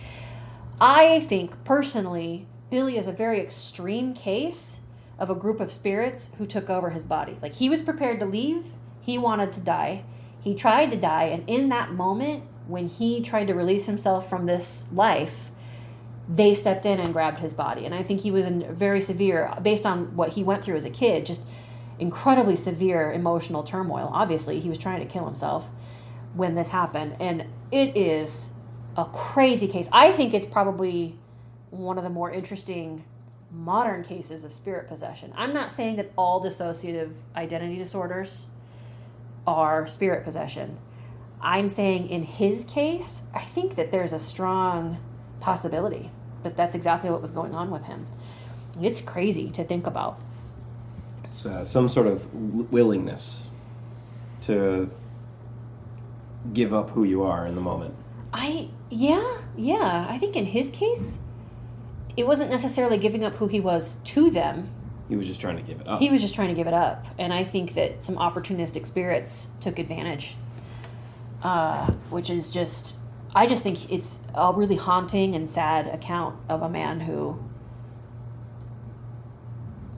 I think personally Billy is a very extreme case of a group of spirits who took over his body. Like, he was prepared to leave, he wanted to die, he tried to die, and in that moment when he tried to release himself from this life, they stepped in and grabbed his body. And I think he was in very severe, based on what he went through as a kid, just incredibly severe emotional turmoil. Obviously, he was trying to kill himself when this happened. And it is a crazy case. I think it's probably one of the more interesting modern cases of spirit possession. I'm not saying that all dissociative identity disorders are spirit possession. I'm saying in his case, I think that there's a strong possibility that that's exactly what was going on with him. It's crazy to think about. It's some sort of willingness to give up who you are in the moment. Yeah. I think in his case, it wasn't necessarily giving up who he was to them. He was just trying to give it up. He was just trying to give it up. And I think that some opportunistic spirits took advantage, which is just, I just think it's a really haunting and sad account of a man who,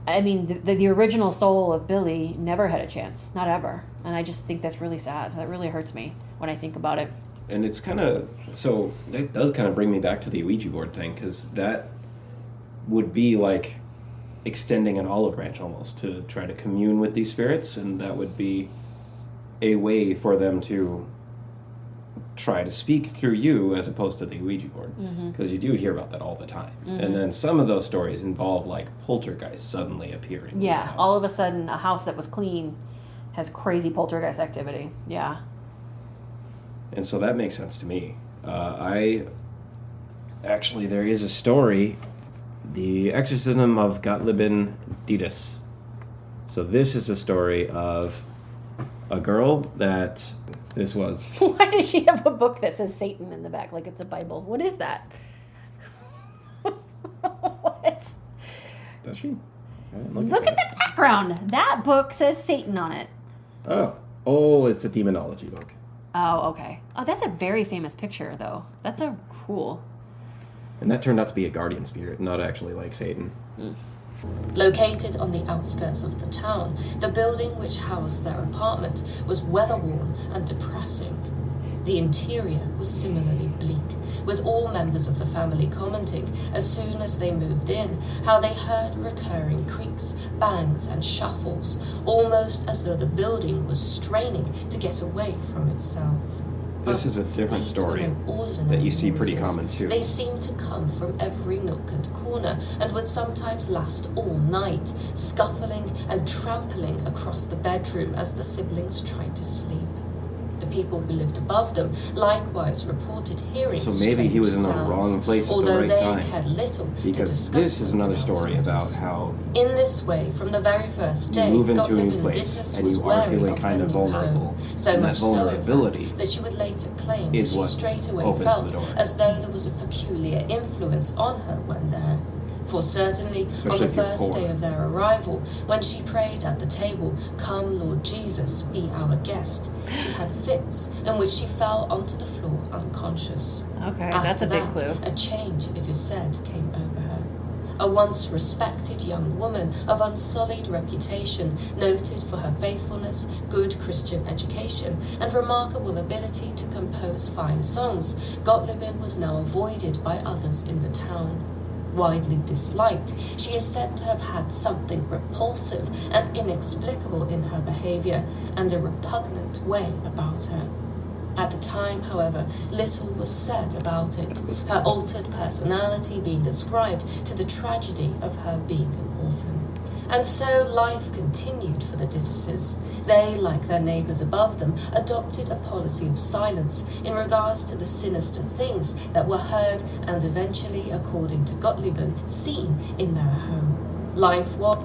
I mean, the original soul of Billy never had a chance, not ever. And I just think that's really sad. That really hurts me when I think about it. And it's kind of, so that does kind of bring me back to the Ouija board thing, because that would be like extending an olive branch almost to try to commune with these spirits, and that would be a way for them to try to speak through you as opposed to the Ouija board, because you do hear about that all the time. And then some of those stories involve like poltergeists suddenly appearing. Yeah, all of a sudden a house that was clean has crazy poltergeist activity. Yeah. And so that makes sense to me. There is a story, the exorcism of Gottliebin Didas. So this is a story of a girl that this was. Why does she have a book that says Satan in the back like it's a Bible? What is that? What? Does she? Look at the background. That book says Satan on it. Oh, it's a demonology book. Oh, okay. Oh, that's a very famous picture, though. That's a cool. And that turned out to be a guardian spirit, not actually like Satan. Located on the outskirts of the town, the building which housed their apartment was weather-worn and depressing. The interior was similarly bleak, with all members of the family commenting, as soon as they moved in, how they heard recurring creaks, bangs, and shuffles, almost as though the building was straining to get away from itself. this is a different these were story no ordinary that you see pretty noises. common too. They seemed to come from every nook and corner, and would sometimes last all night, scuffling and trampling across the bedroom as the siblings tried to sleep. The people who lived above them likewise reported hearing So maybe he was in the strange wrong sounds, place at the although right they time. cared little to Because discuss this is them another with story about outsiders. how In this way, from the very first you day, move into a Gottlieb new place Dittus and was you are wary feeling of kind her of new vulnerable. home, so And that much so, in vulnerability fact, that she would later claim that is she what straight away opens felt the door. as though there was a peculiar influence on her when there. For certainly, Especially on the if you're first poor. day of their arrival, when she prayed at the table, "Come, Lord Jesus, be our guest," she had fits in which she fell onto the floor unconscious. Okay, After that's a big that, clue. a change, it is said, came over her. A once respected young woman of unsullied reputation, noted for her faithfulness, good Christian education, and remarkable ability to compose fine songs, Gottlieb was now avoided by others in the town. Widely disliked, she is said to have had something repulsive and inexplicable in her behavior, and a repugnant way about her. At the time, however, little was said about it, her altered personality being ascribed to the tragedy of her being an orphan. And so life continued for the Dittuses. They, like their neighbours above them, adopted a policy of silence in regards to the sinister things that were heard and eventually, according to Gottlieb, seen in their home. Life was...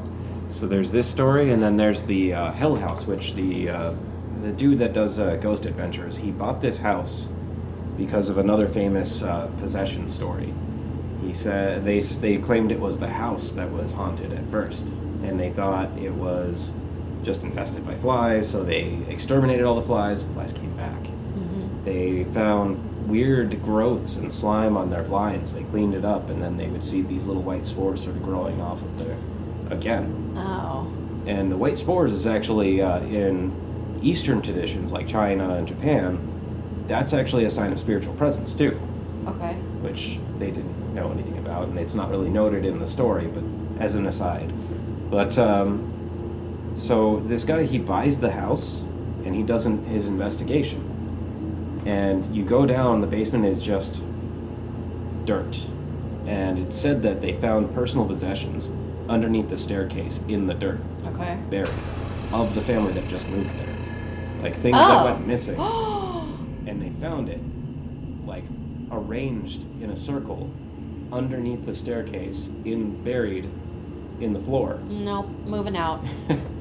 So there's this story, and then there's the Hell House, which the dude that does Ghost Adventures, he bought this house because of another famous possession story. He said they claimed it was the house that was haunted at first, and they thought it was just infested by flies, so they exterminated all the flies. The flies came back. Mm-hmm. They found weird growths and slime on their blinds. They cleaned it up, and then they would see these little white spores sort of growing off of there again. Oh. And the white spores is actually in Eastern traditions like China and Japan, that's actually a sign of spiritual presence too, Okay. which they didn't know anything about, and it's not really noted in the story, but as an aside. But so this guy, he buys the house and he does his investigation, and you go down, the basement is just dirt, and it's said that they found personal possessions underneath the staircase in the dirt, Okay. buried, of the family that just moved there. Like things that Oh. went missing. And they found it, like, arranged in a circle underneath the staircase, buried in the floor. Nope. Moving out.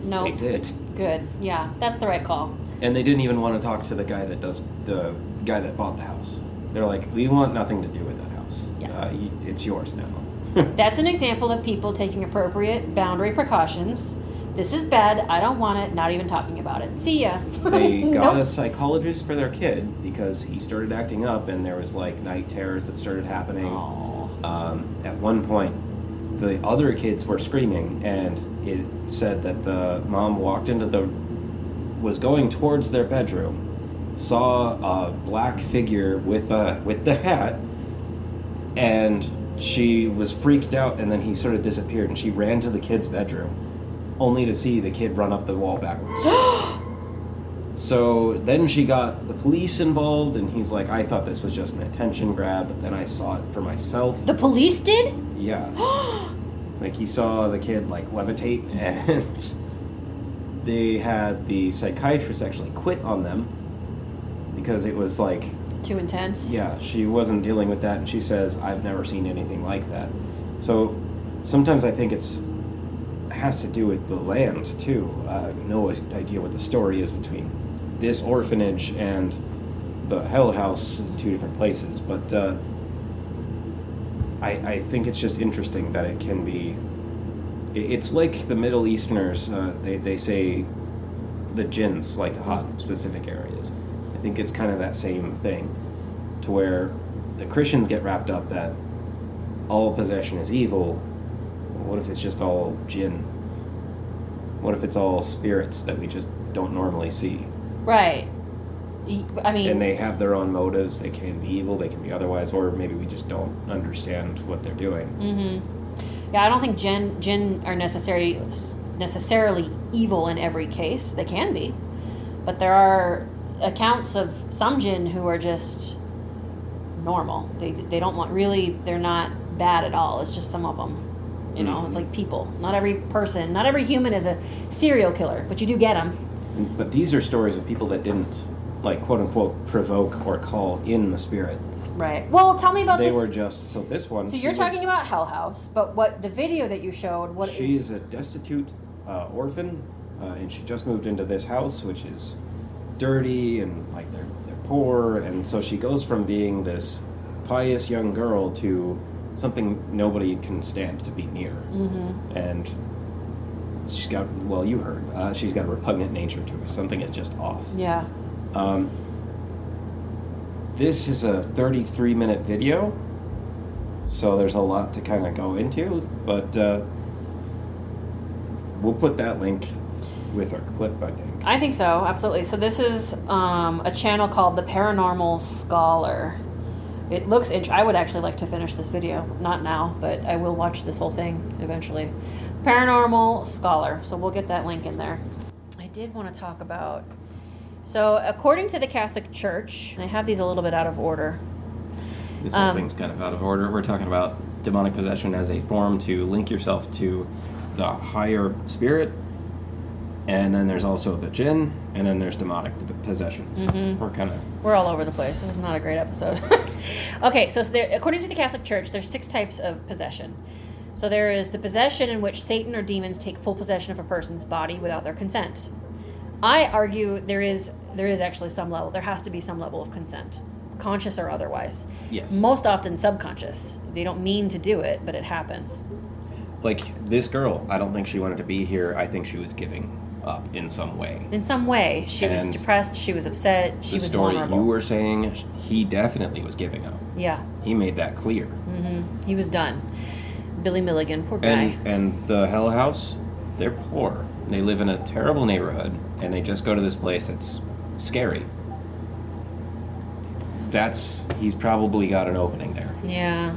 Nope. They did. Good. Yeah, that's the right call. And they didn't even want to talk to the guy that bought the house. They're like, we want nothing to do with that house. Yeah. It's yours now. That's an example of people taking appropriate boundary precautions. This is bad. I don't want it. Not even talking about it. See ya. They got Nope. a psychologist for their kid because he started acting up, and there was like night terrors that started happening. Oh. At one point, the other kids were screaming, and it said that the mom was going towards their bedroom, saw a black figure with the hat, and she was freaked out, and then he sort of disappeared, and she ran to the kid's bedroom, only to see the kid run up the wall backwards. So then she got the police involved, and he's like, I thought this was just an attention grab, but then I saw it for myself. The police did? Yeah. Like, he saw the kid, like, levitate, and they had the psychiatrist actually quit on them because it was like, Too intense? yeah, she wasn't dealing with that, and she says, I've never seen anything like that. So sometimes I think it has to do with the land, too. I have no idea what the story is between this orphanage and the Hell House, two different places, but I think it's just interesting that it can be... It's like the Middle Easterners, they say the jinns like to haunt specific areas. I think it's kind of that same thing, to where the Christians get wrapped up that all possession is evil. What if it's just all jinn? What if it's all spirits that we just don't normally see? Right. I mean... And they have their own motives. They can be evil, they can be otherwise, or maybe we just don't understand what they're doing. Mm-hmm. Yeah, I don't think jinn are necessarily evil in every case. They can be. But there are accounts of some jinn who are just normal. They don't want really. They're not bad at all. It's just some of them. You know, it's like people. Not every person, not every human is a serial killer, but you do get them. But these are stories of people that didn't, like, quote unquote, provoke or call in the spirit. Right. Well, tell me about They this. were just, so this one. So you're talking about Hell House, but what the video that you showed, what She is... is a destitute orphan, and she just moved into this house, which is dirty and, like, they're poor, and so she goes from being this pious young girl to something nobody can stand to be near. Mm-hmm. And she's got, well, you heard, she's got a repugnant nature to her. Something is just off. Yeah. This is a 33-minute video, so there's a lot to kind of go into, but we'll put that link with our clip, I think. I think so, absolutely. So this is a channel called The Paranormal Scholar. It looks I would actually like to finish this video. Not now, but I will watch this whole thing eventually. Paranormal Scholar. So we'll get that link in there. I did want to talk about... So according to the Catholic Church, and I have these a little bit out of order. This whole thing's kind of out of order. We're talking about demonic possession as a form to link yourself to the higher spirit. And then there's also the jinn, and then there's demonic possessions. Mm-hmm. We're all over the place. This is not a great episode. Okay, so according to the Catholic Church, there's 6 types of possession. So there is the possession in which Satan or demons take full possession of a person's body without their consent. I argue there is actually some level. There has to be some level of consent, conscious or otherwise. Yes. Most often subconscious. They don't mean to do it, but it happens. Like this girl, I don't think she wanted to be here. I think she was giving up in some way. In some way. She was depressed. She was upset. She was vulnerable. The story you were saying, he definitely was giving up. Yeah. He made that clear. Mm-hmm. He was done. Billy Milligan, poor guy. And the Hell House, they're poor. They live in a terrible neighborhood, and they just go to this place that's scary. He's probably got an opening there. Yeah.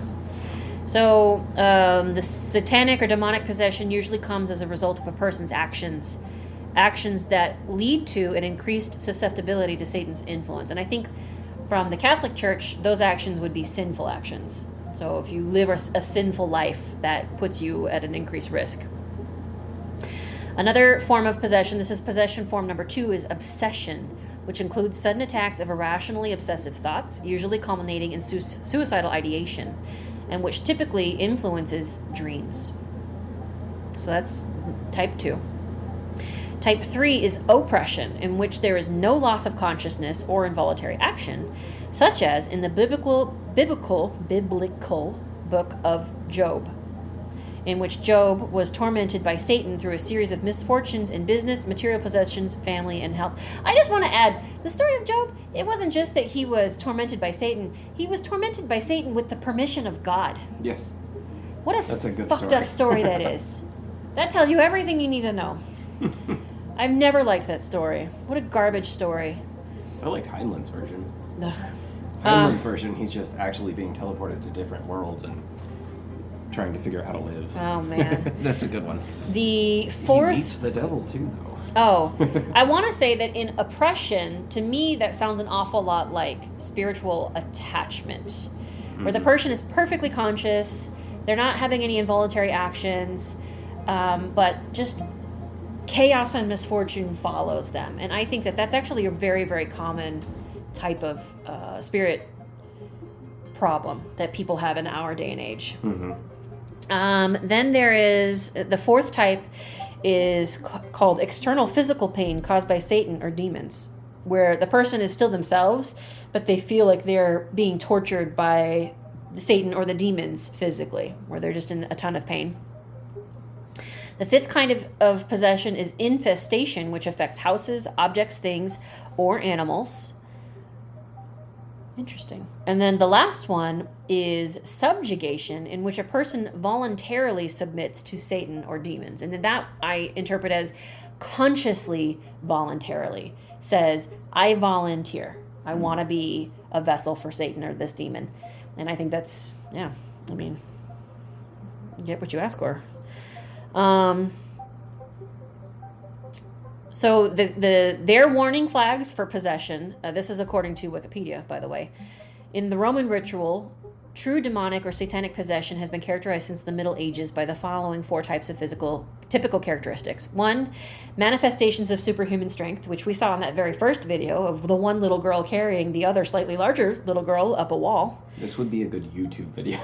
So, the satanic or demonic possession usually comes as a result of a person's actions that lead to an increased susceptibility to Satan's influence. And I think from the Catholic Church, those actions would be sinful actions. So if you live a sinful life, that puts you at an increased risk. Another form of possession, this is possession form number 2, is obsession, which includes sudden attacks of irrationally obsessive thoughts, usually culminating in suicidal ideation, and which typically influences dreams. So that's type 2. Type 3 is oppression, in which there is no loss of consciousness or involuntary action, such as in the biblical book of Job, in which Job was tormented by Satan through a series of misfortunes in business, material possessions, family, and health. I just want to add, the story of Job, it wasn't just that he was tormented by Satan. He was tormented by Satan with the permission of God. Yes. What a That's a good fucked story. up story that is. That tells you everything you need to know. I've never liked that story. What a garbage story. I liked Heinlein's version. Ugh. Heinlein's version, he's just actually being teleported to different worlds and trying to figure out how to live. Oh, man. That's a good one. The fourth... He meets the devil, too, though. Oh, I want to say that in oppression, to me, that sounds an awful lot like spiritual attachment, where the person is perfectly conscious, they're not having any involuntary actions, but just chaos and misfortune follows them. And I think that that's actually a very, very common type of spirit problem that people have in our day and age. Mm-hmm. Then there is the fourth type is called external physical pain caused by Satan or demons, where the person is still themselves, but they feel like they're being tortured by Satan or the demons physically, where they're just in a ton of pain. The fifth kind of possession is infestation, which affects houses, objects, things, or animals. Interesting. And then the last one is subjugation, in which a person voluntarily submits to Satan or demons. And then that I interpret as consciously, voluntarily says, I volunteer. I want to be a vessel for Satan or this demon. And I think that's, yeah, I mean, you get what you ask for. So their warning flags for possession, this is according to Wikipedia, by the way. In the Roman ritual, true demonic or satanic possession has been characterized since the Middle Ages by the following 4 types of typical characteristics. 1, manifestations of superhuman strength, which we saw in that very first video of the one little girl carrying the other slightly larger little girl up a wall. This would be a good YouTube video.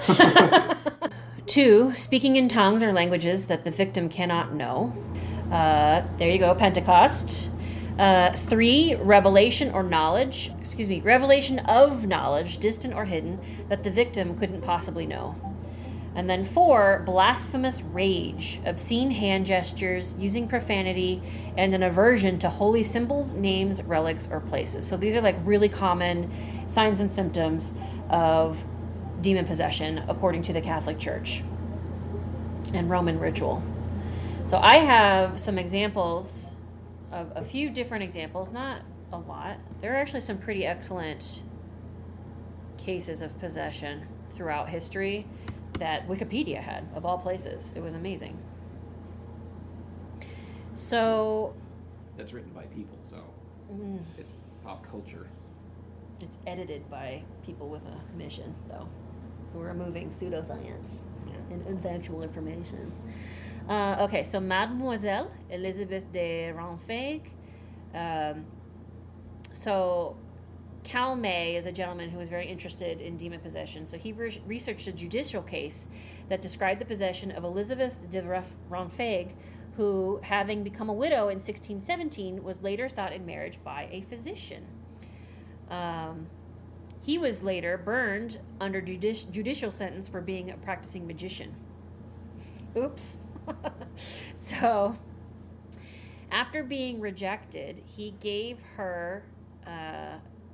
2, speaking in tongues or languages that the victim cannot know. There you go, Pentecost. 3, revelation of knowledge, distant or hidden, that the victim couldn't possibly know. And then 4, blasphemous rage, obscene hand gestures, using profanity, and an aversion to holy symbols, names, relics, or places. So these are like really common signs and symptoms of demon possession according to the Catholic Church and Roman ritual. So I have some examples of a few different examples, not a lot. There are actually some pretty excellent cases of possession throughout history that Wikipedia had, of all places. It was amazing. So... That's written by people, so it's pop culture. It's edited by people with a mission, though, who are removing pseudoscience and unfactual information. Okay, so Mademoiselle Elizabeth de Renfreig. So Cal May is a gentleman who was very interested in demon possession. So he researched a judicial case that described the possession of Elizabeth de Renfreig, who, having become a widow in 1617, was later sought in marriage by a physician. He was later burned under judicial sentence for being a practicing magician. Oops. So, after being rejected, he gave her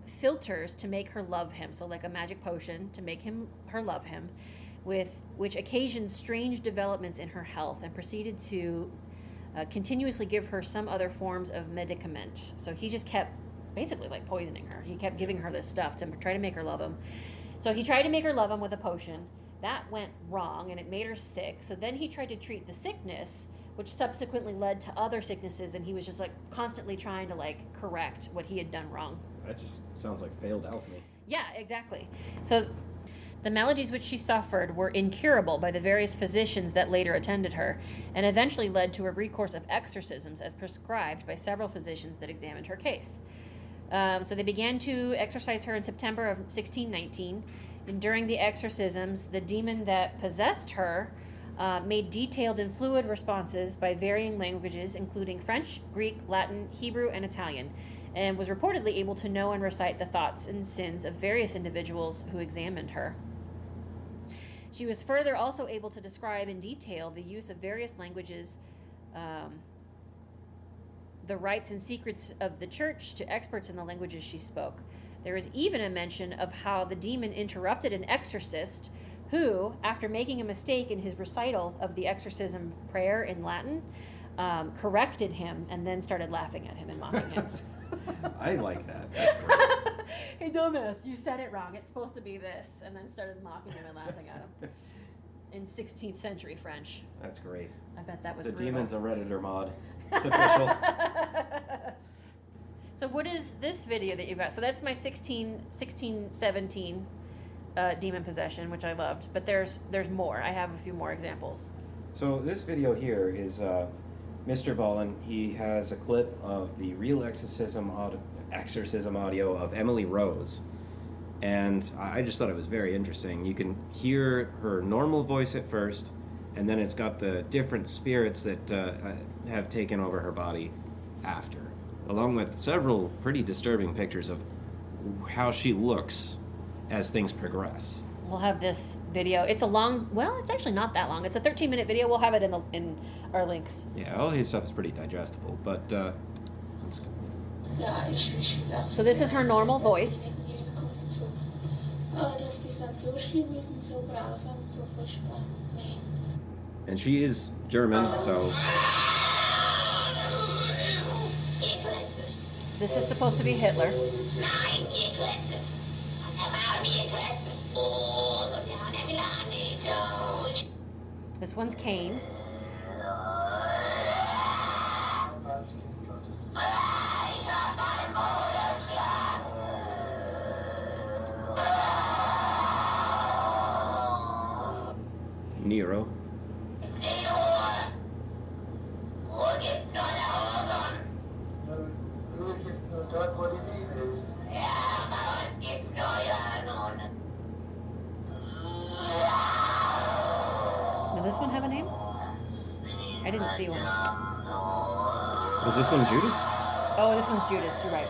filters to make her love him. So, like a magic potion to make her love him, which occasioned strange developments in her health, and proceeded to continuously give her some other forms of medicament. So he just kept basically like poisoning her. He kept giving her this stuff to try to make her love him. So he tried to make her love him with a potion. That went wrong, and it made her sick. So then he tried to treat the sickness, which subsequently led to other sicknesses, and he was just like constantly trying to like correct what he had done wrong. That just sounds like failed alchemy. Yeah, exactly. So the maladies which she suffered were incurable by the various physicians that later attended her, and eventually led to a recourse of exorcisms as prescribed by several physicians that examined her case. So they began to exorcise her in September of 1619. And during the exorcisms, the demon that possessed her made detailed and fluid responses by varying languages, including French, Greek, Latin, Hebrew, and Italian, and was reportedly able to know and recite the thoughts and sins of various individuals who examined her. She was further also able to describe in detail the use of various languages, the rites and secrets of the church to experts in the languages she spoke. There is even a mention of how the demon interrupted an exorcist who, after making a mistake in his recital of the exorcism prayer in Latin, corrected him and then started laughing at him and mocking him. I like that. That's great. Hey, dumbass, you said it wrong. It's supposed to be this. And then started mocking him and laughing at him. In 16th century French. That's great. I bet that was The brutal. demon's a Redditor mod. It's official. So what is this video that you got? So that's my 1617 demon possession, which I loved. But there's more. I have a few more examples. So this video here is Mr. Ballin. He has a clip of the real exorcism audio of Emily Rose. And I just thought it was very interesting. You can hear her normal voice at first, and then it's got the different spirits that have taken over her body after, along with several pretty disturbing pictures of how she looks as things progress. We'll have this video. It's a long, well, it's actually not that long. It's a 13-minute video. We'll have it in our links. Yeah, all his stuff is pretty digestible, but so this is her normal voice. And she is German, so This is supposed to be Hitler. This one's Cain. Nero. Did this one have a name? I didn't see one. Was this one Judas? Oh, this one's Judas. You're right.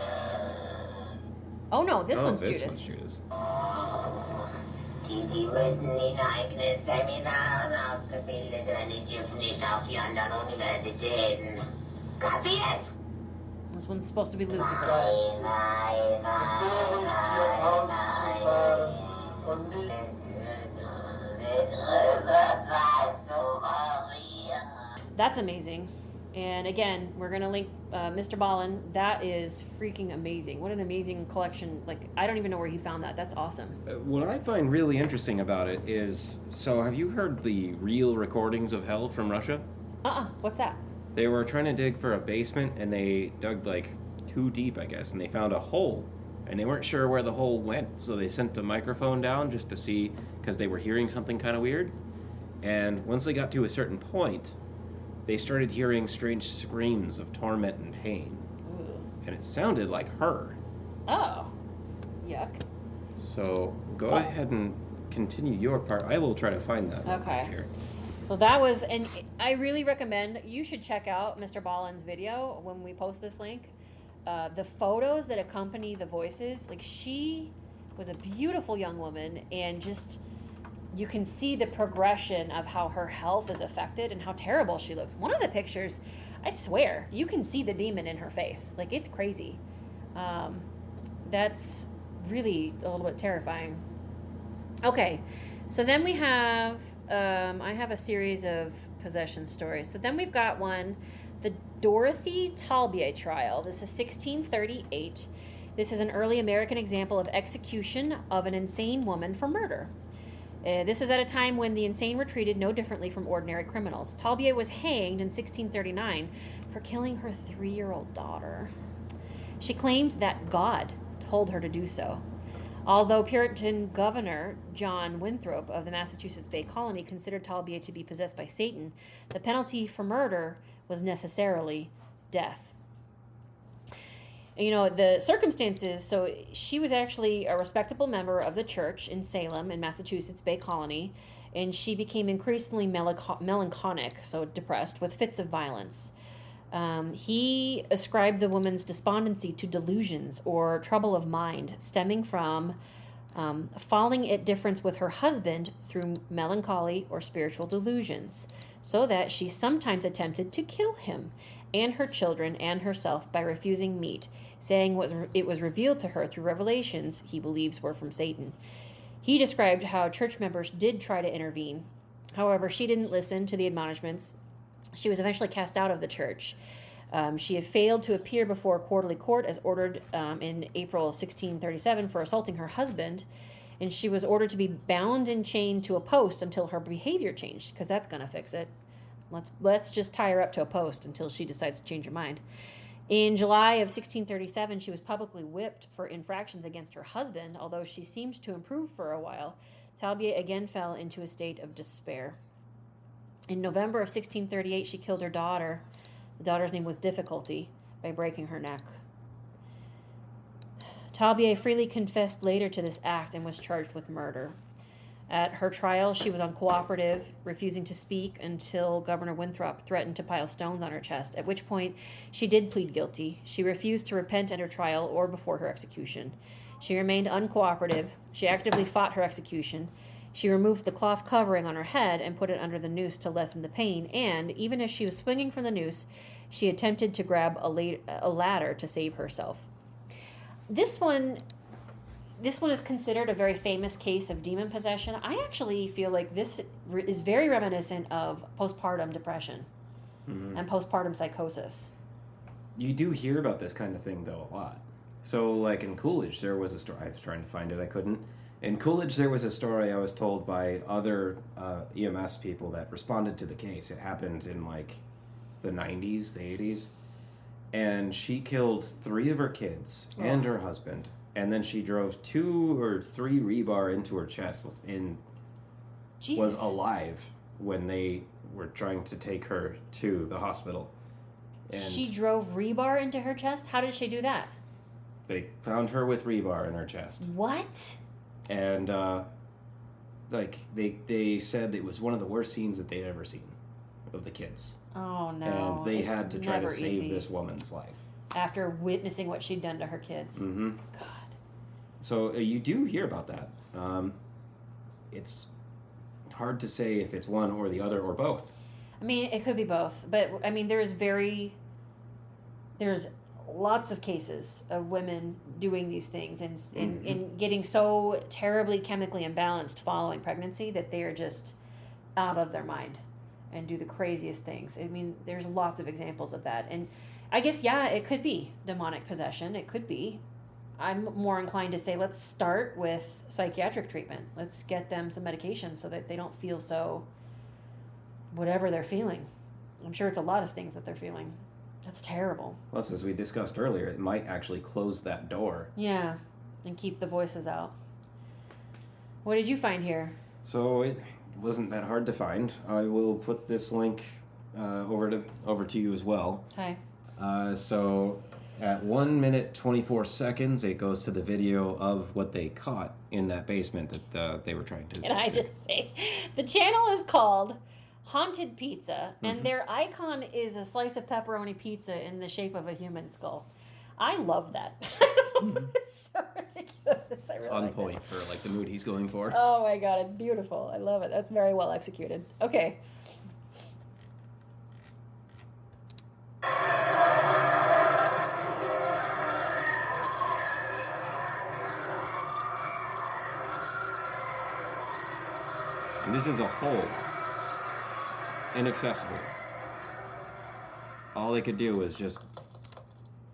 Oh no, this one's this Judas. one's Judas. Die müssen in eigenen Seminaren ausgebildet werden, die dürfen nicht auf die anderen Universitäten. Kapiert? This one's supposed to be Lucifer. That's amazing. And again, we're going to link Mr. Ballin. That is freaking amazing. What an amazing collection. Like, I don't even know where he found that. That's awesome. What I find really interesting about it is, so have you heard the real recordings of hell from Russia? What's that? They were trying to dig for a basement, and they dug, like, too deep, I guess, and they found a hole. And they weren't sure where the hole went, so they sent the microphone down just to see, because they were hearing something kind of weird. And once they got to a certain point, they started hearing strange screams of torment and pain. Ooh. And it sounded like her. Oh. Yuck. So go ahead and continue your part. I will try to find that. Okay. Here. So that was, and I really recommend, you should check out Mr. Ballin's video when we post this link. The photos that accompany the voices, like, she was a beautiful young woman, and just, you can see the progression of how her health is affected and how terrible she looks. One of the pictures, I swear, you can see the demon in her face. Like, it's crazy. That's really a little bit terrifying. Okay, so then we have, I have a series of possession stories. So then we've got one, the Dorothy Talbier trial. This is 1638. This is an early American example of execution of an insane woman for murder. This is at a time when the insane were treated no differently from ordinary criminals. Talbier was hanged in 1639 for killing her 3-year-old daughter. She claimed that God told her to do so. Although Puritan Governor John Winthrop of the Massachusetts Bay Colony considered Talbier to be possessed by Satan, the penalty for murder was necessarily death. You know, the circumstances, so she was actually a respectable member of the church in Salem in Massachusetts Bay Colony, and she became increasingly melancholic, so depressed, with fits of violence. He ascribed the woman's despondency to delusions or trouble of mind stemming from falling at difference with her husband through melancholy or spiritual delusions, so that she sometimes attempted to kill him and her children and herself by refusing meat, saying it was revealed to her through revelations he believes were from Satan. He described how church members did try to intervene. However, she didn't listen to the admonishments. She was eventually cast out of the church. She had failed to appear before a quarterly court as ordered in April of 1637 for assaulting her husband, and she was ordered to be bound and chained to a post until her behavior changed, because that's going to fix it. Let's just tie her up to a post until she decides to change her mind. In July of 1637, she was publicly whipped for infractions against her husband, although she seemed to improve for a while. Talbier again fell into a state of despair. In November of 1638, she killed her daughter. The daughter's name was Difficulty, by breaking her neck. Talbier freely confessed later to this act and was charged with murder. At her trial, she was uncooperative, refusing to speak until Governor Winthrop threatened to pile stones on her chest, at which point she did plead guilty. She refused to repent at her trial or before her execution. She remained uncooperative. She actively fought her execution. She removed the cloth covering on her head and put it under the noose to lessen the pain, and, even as she was swinging from the noose, she attempted to grab a ladder to save herself. This one is considered a very famous case of demon possession. I actually feel like this is very reminiscent of postpartum depression and postpartum psychosis. You do hear about this kind of thing, though, a lot. So, like, in Coolidge, there was a story. I was trying to find it. I couldn't. In Coolidge, there was a story I was told by other EMS people that responded to the case. It happened in, like, the 90s, the 80s. And she killed 3 of her kids and her husband. And then she drove 2 or 3 rebar into her chest and Jesus. was alive when they were trying to take her to the hospital. And she drove rebar into her chest? How did she do that? they found her with rebar in her chest. What? And they said it was one of the worst scenes that they'd ever seen of the kids. Oh no. And they had to try to save easy. this woman's life. After witnessing what she'd done to her kids. Mm-hmm. God. So you do hear about that. It's hard to say if it's one or the other or both. I mean, it could be both. But, I mean, there's lots of cases of women doing these things and getting so terribly chemically imbalanced following pregnancy that they are just out of their mind and do the craziest things. I mean, there's lots of examples of that. And I guess, yeah, it could be demonic possession. It could be. I'm more inclined to say let's start with psychiatric treatment. Let's get them some medication so that they don't feel so whatever they're feeling. I'm sure it's a lot of things that they're feeling. That's terrible. Plus, as we discussed earlier, it might actually close that door. Yeah, and keep the voices out. What did you find here? So it wasn't that hard to find. I will put this link over to you as well. Okay. So at 1 minute 24 seconds, it goes to the video of what they caught in that basement that they were trying to. Can I just say, the channel is called Haunted Pizza, and their icon is a slice of pepperoni pizza in the shape of a human skull. I love that. It's so ridiculous. I really It's on like point for like the mood he's going for. Oh my god, it's beautiful. I love it. That's very well executed. Okay. And this is a hole. Inaccessible. All they could do was just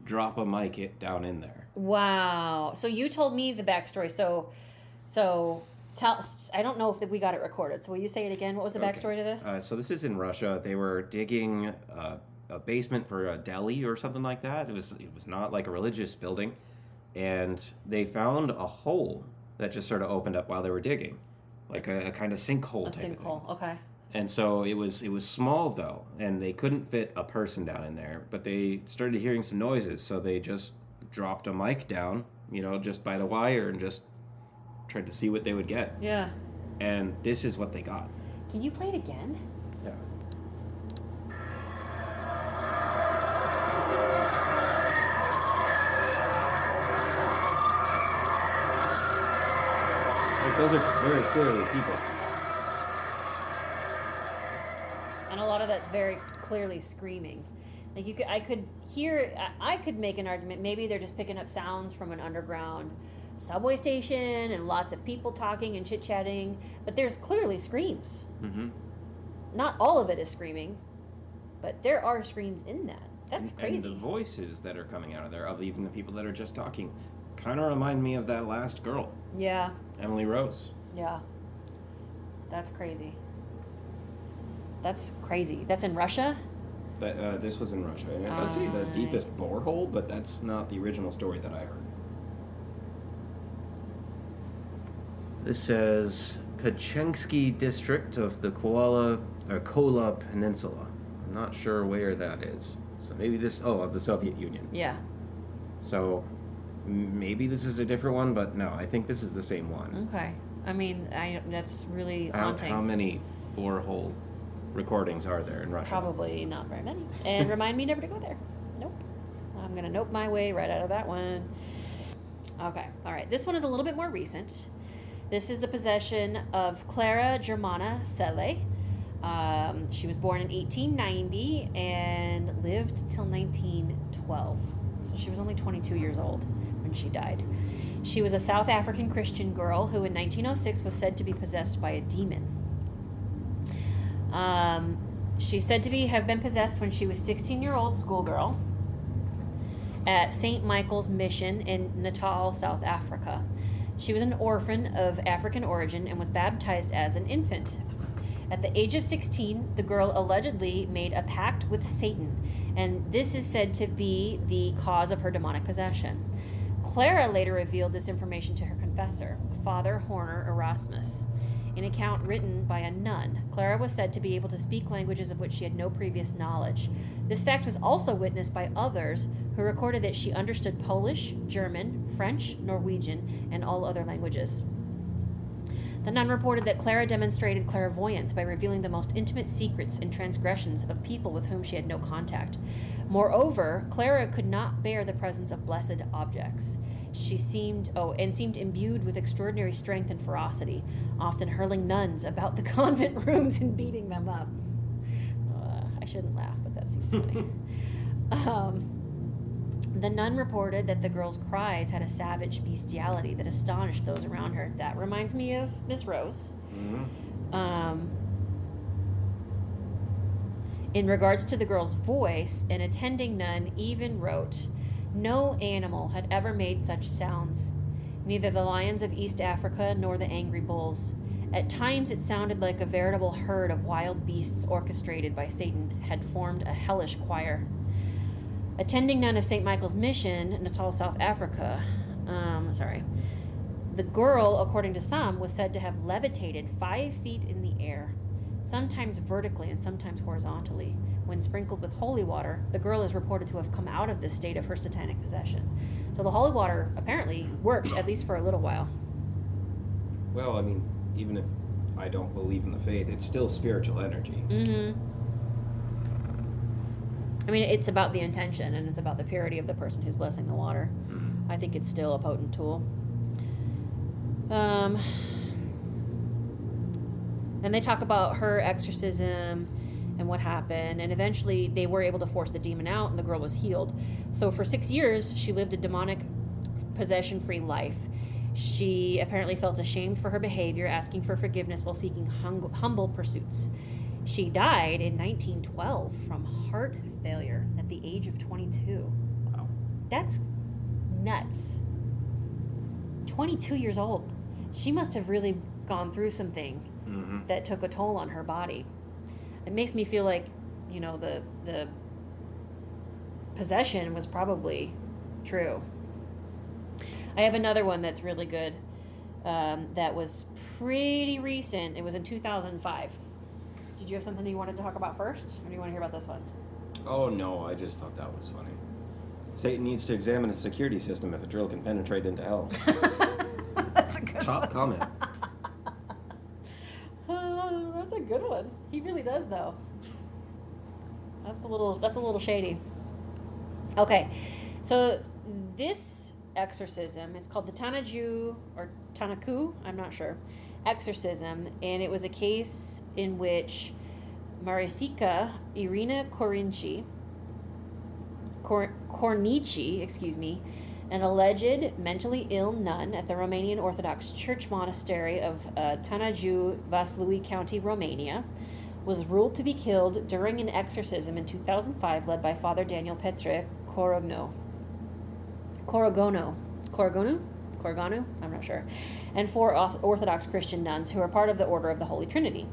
drop a mic down in there. Wow. So you told me the backstory. So tell. I don't know if we got it recorded. So will you say it again? What was the backstory to this? So this is in Russia. They were digging a basement for a deli or something like that. It was not like a religious building, and they found a hole that just sort of opened up while they were digging, like a kind of sinkhole type of thing. Okay. And so it was small though, and they couldn't fit a person down in there. But they started hearing some noises, so they just dropped a mic down, just by the wire, and just tried to see what they would get. Yeah. And this is what they got. Can you play it again? Yeah. Like, those are very clearly people. And a lot of that's very clearly screaming. Like I could make an argument. Maybe they're just picking up sounds from an underground subway station and lots of people talking and chit-chatting. But there's clearly screams. Mm-hmm. Not all of it is screaming, but there are screams in that. That's crazy. And the voices that are coming out of there, of even the people that are just talking, kind of remind me of that last girl. Yeah. Emily Rose. Yeah. That's crazy. That's crazy. That's in Russia? But this was in Russia. And it does say the deepest borehole, but that's not the original story that I heard. This says Pechensky district of the Kola Peninsula. I'm not sure where that is. So maybe of the Soviet Union. Yeah. So maybe this is a different one, but no, I think this is the same one. Okay. I mean, that's really haunting. How many borehole recordings are there in Russia? Probably not very many. And remind me never to go there. Nope. I'm going to nope my way right out of that one. Okay. All right. This one is a little bit more recent. This is the possession of Clara Germana Selle. She was born in 1890 and lived till 1912. So she was only 22 years old when she died. She was a South African Christian girl who in 1906 was said to be possessed by a demon. She's said to have been possessed when she was 16-year-old schoolgirl at St. Michael's Mission in Natal, South Africa. She was an orphan of African origin and was baptized as an infant. At the age of 16, the girl allegedly made a pact with Satan, and this is said to be the cause of her demonic possession. Clara later revealed this information to her confessor, Father Horner Erasmus. an account written by a nun. Clara was said to be able to speak languages of which she had no previous knowledge. This fact was also witnessed by others who recorded that she understood Polish, German, French, Norwegian, and all other languages. The nun reported that Clara demonstrated clairvoyance by revealing the most intimate secrets and transgressions of people with whom she had no contact. Moreover, Clara could not bear the presence of blessed objects. She seemed imbued with extraordinary strength and ferocity, often hurling nuns about the convent rooms and beating them up. I shouldn't laugh, but that seems funny. The nun reported that the girl's cries had a savage bestiality that astonished those around her. That reminds me of Miss Rose. Mm-hmm. In regards to the girl's voice, an attending nun even wrote, "No animal had ever made such sounds, neither the lions of East Africa nor the angry bulls. At times it sounded like a veritable herd of wild beasts orchestrated by Satan had formed a hellish choir." Attending nun of St. Michael's Mission, Natal, South Africa. The girl, according to some, was said to have levitated 5 feet in the air, sometimes vertically and sometimes horizontally. When sprinkled with holy water, the girl is reported to have come out of this state of her satanic possession. So the holy water apparently worked, at least for a little while. Well, I mean, even if I don't believe in the faith, it's still spiritual energy. Mm-hmm. I mean, it's about the intention, and it's about the purity of the person who's blessing the water. I think it's still a potent tool. And they talk about her exorcism and what happened, and eventually they were able to force the demon out, and the girl was healed. So for 6 years, she lived a demonic possession-free life. She apparently felt ashamed for her behavior, asking for forgiveness while seeking humble pursuits. She died in 1912 from heart failure at the age of 22. Wow. That's nuts. 22 years old. She must have really gone through something that took a toll on her body. It makes me feel like, you know, the possession was probably true. I have another one that's really good that was pretty recent. It was in 2005. Did you have something you wanted to talk about first, or do you want to hear about this one? Oh, no, I just thought that was funny. Satan needs to examine his security system if a drill can penetrate into hell. That's a good Top comment. That's a good one. He really does, though. That's a little shady. Okay, so this exorcism, it's called the Tanaku, I'm not sure, exorcism, and it was a case in which Marisika Irina Cornici, an alleged mentally ill nun at the Romanian Orthodox Church Monastery of Tanaju, Vaslui County, Romania, was ruled to be killed during an exorcism in 2005 led by Father Daniel Petre Corogonu, I'm not sure, and 4 Orthodox Christian nuns who are part of the Order of the Holy Trinity.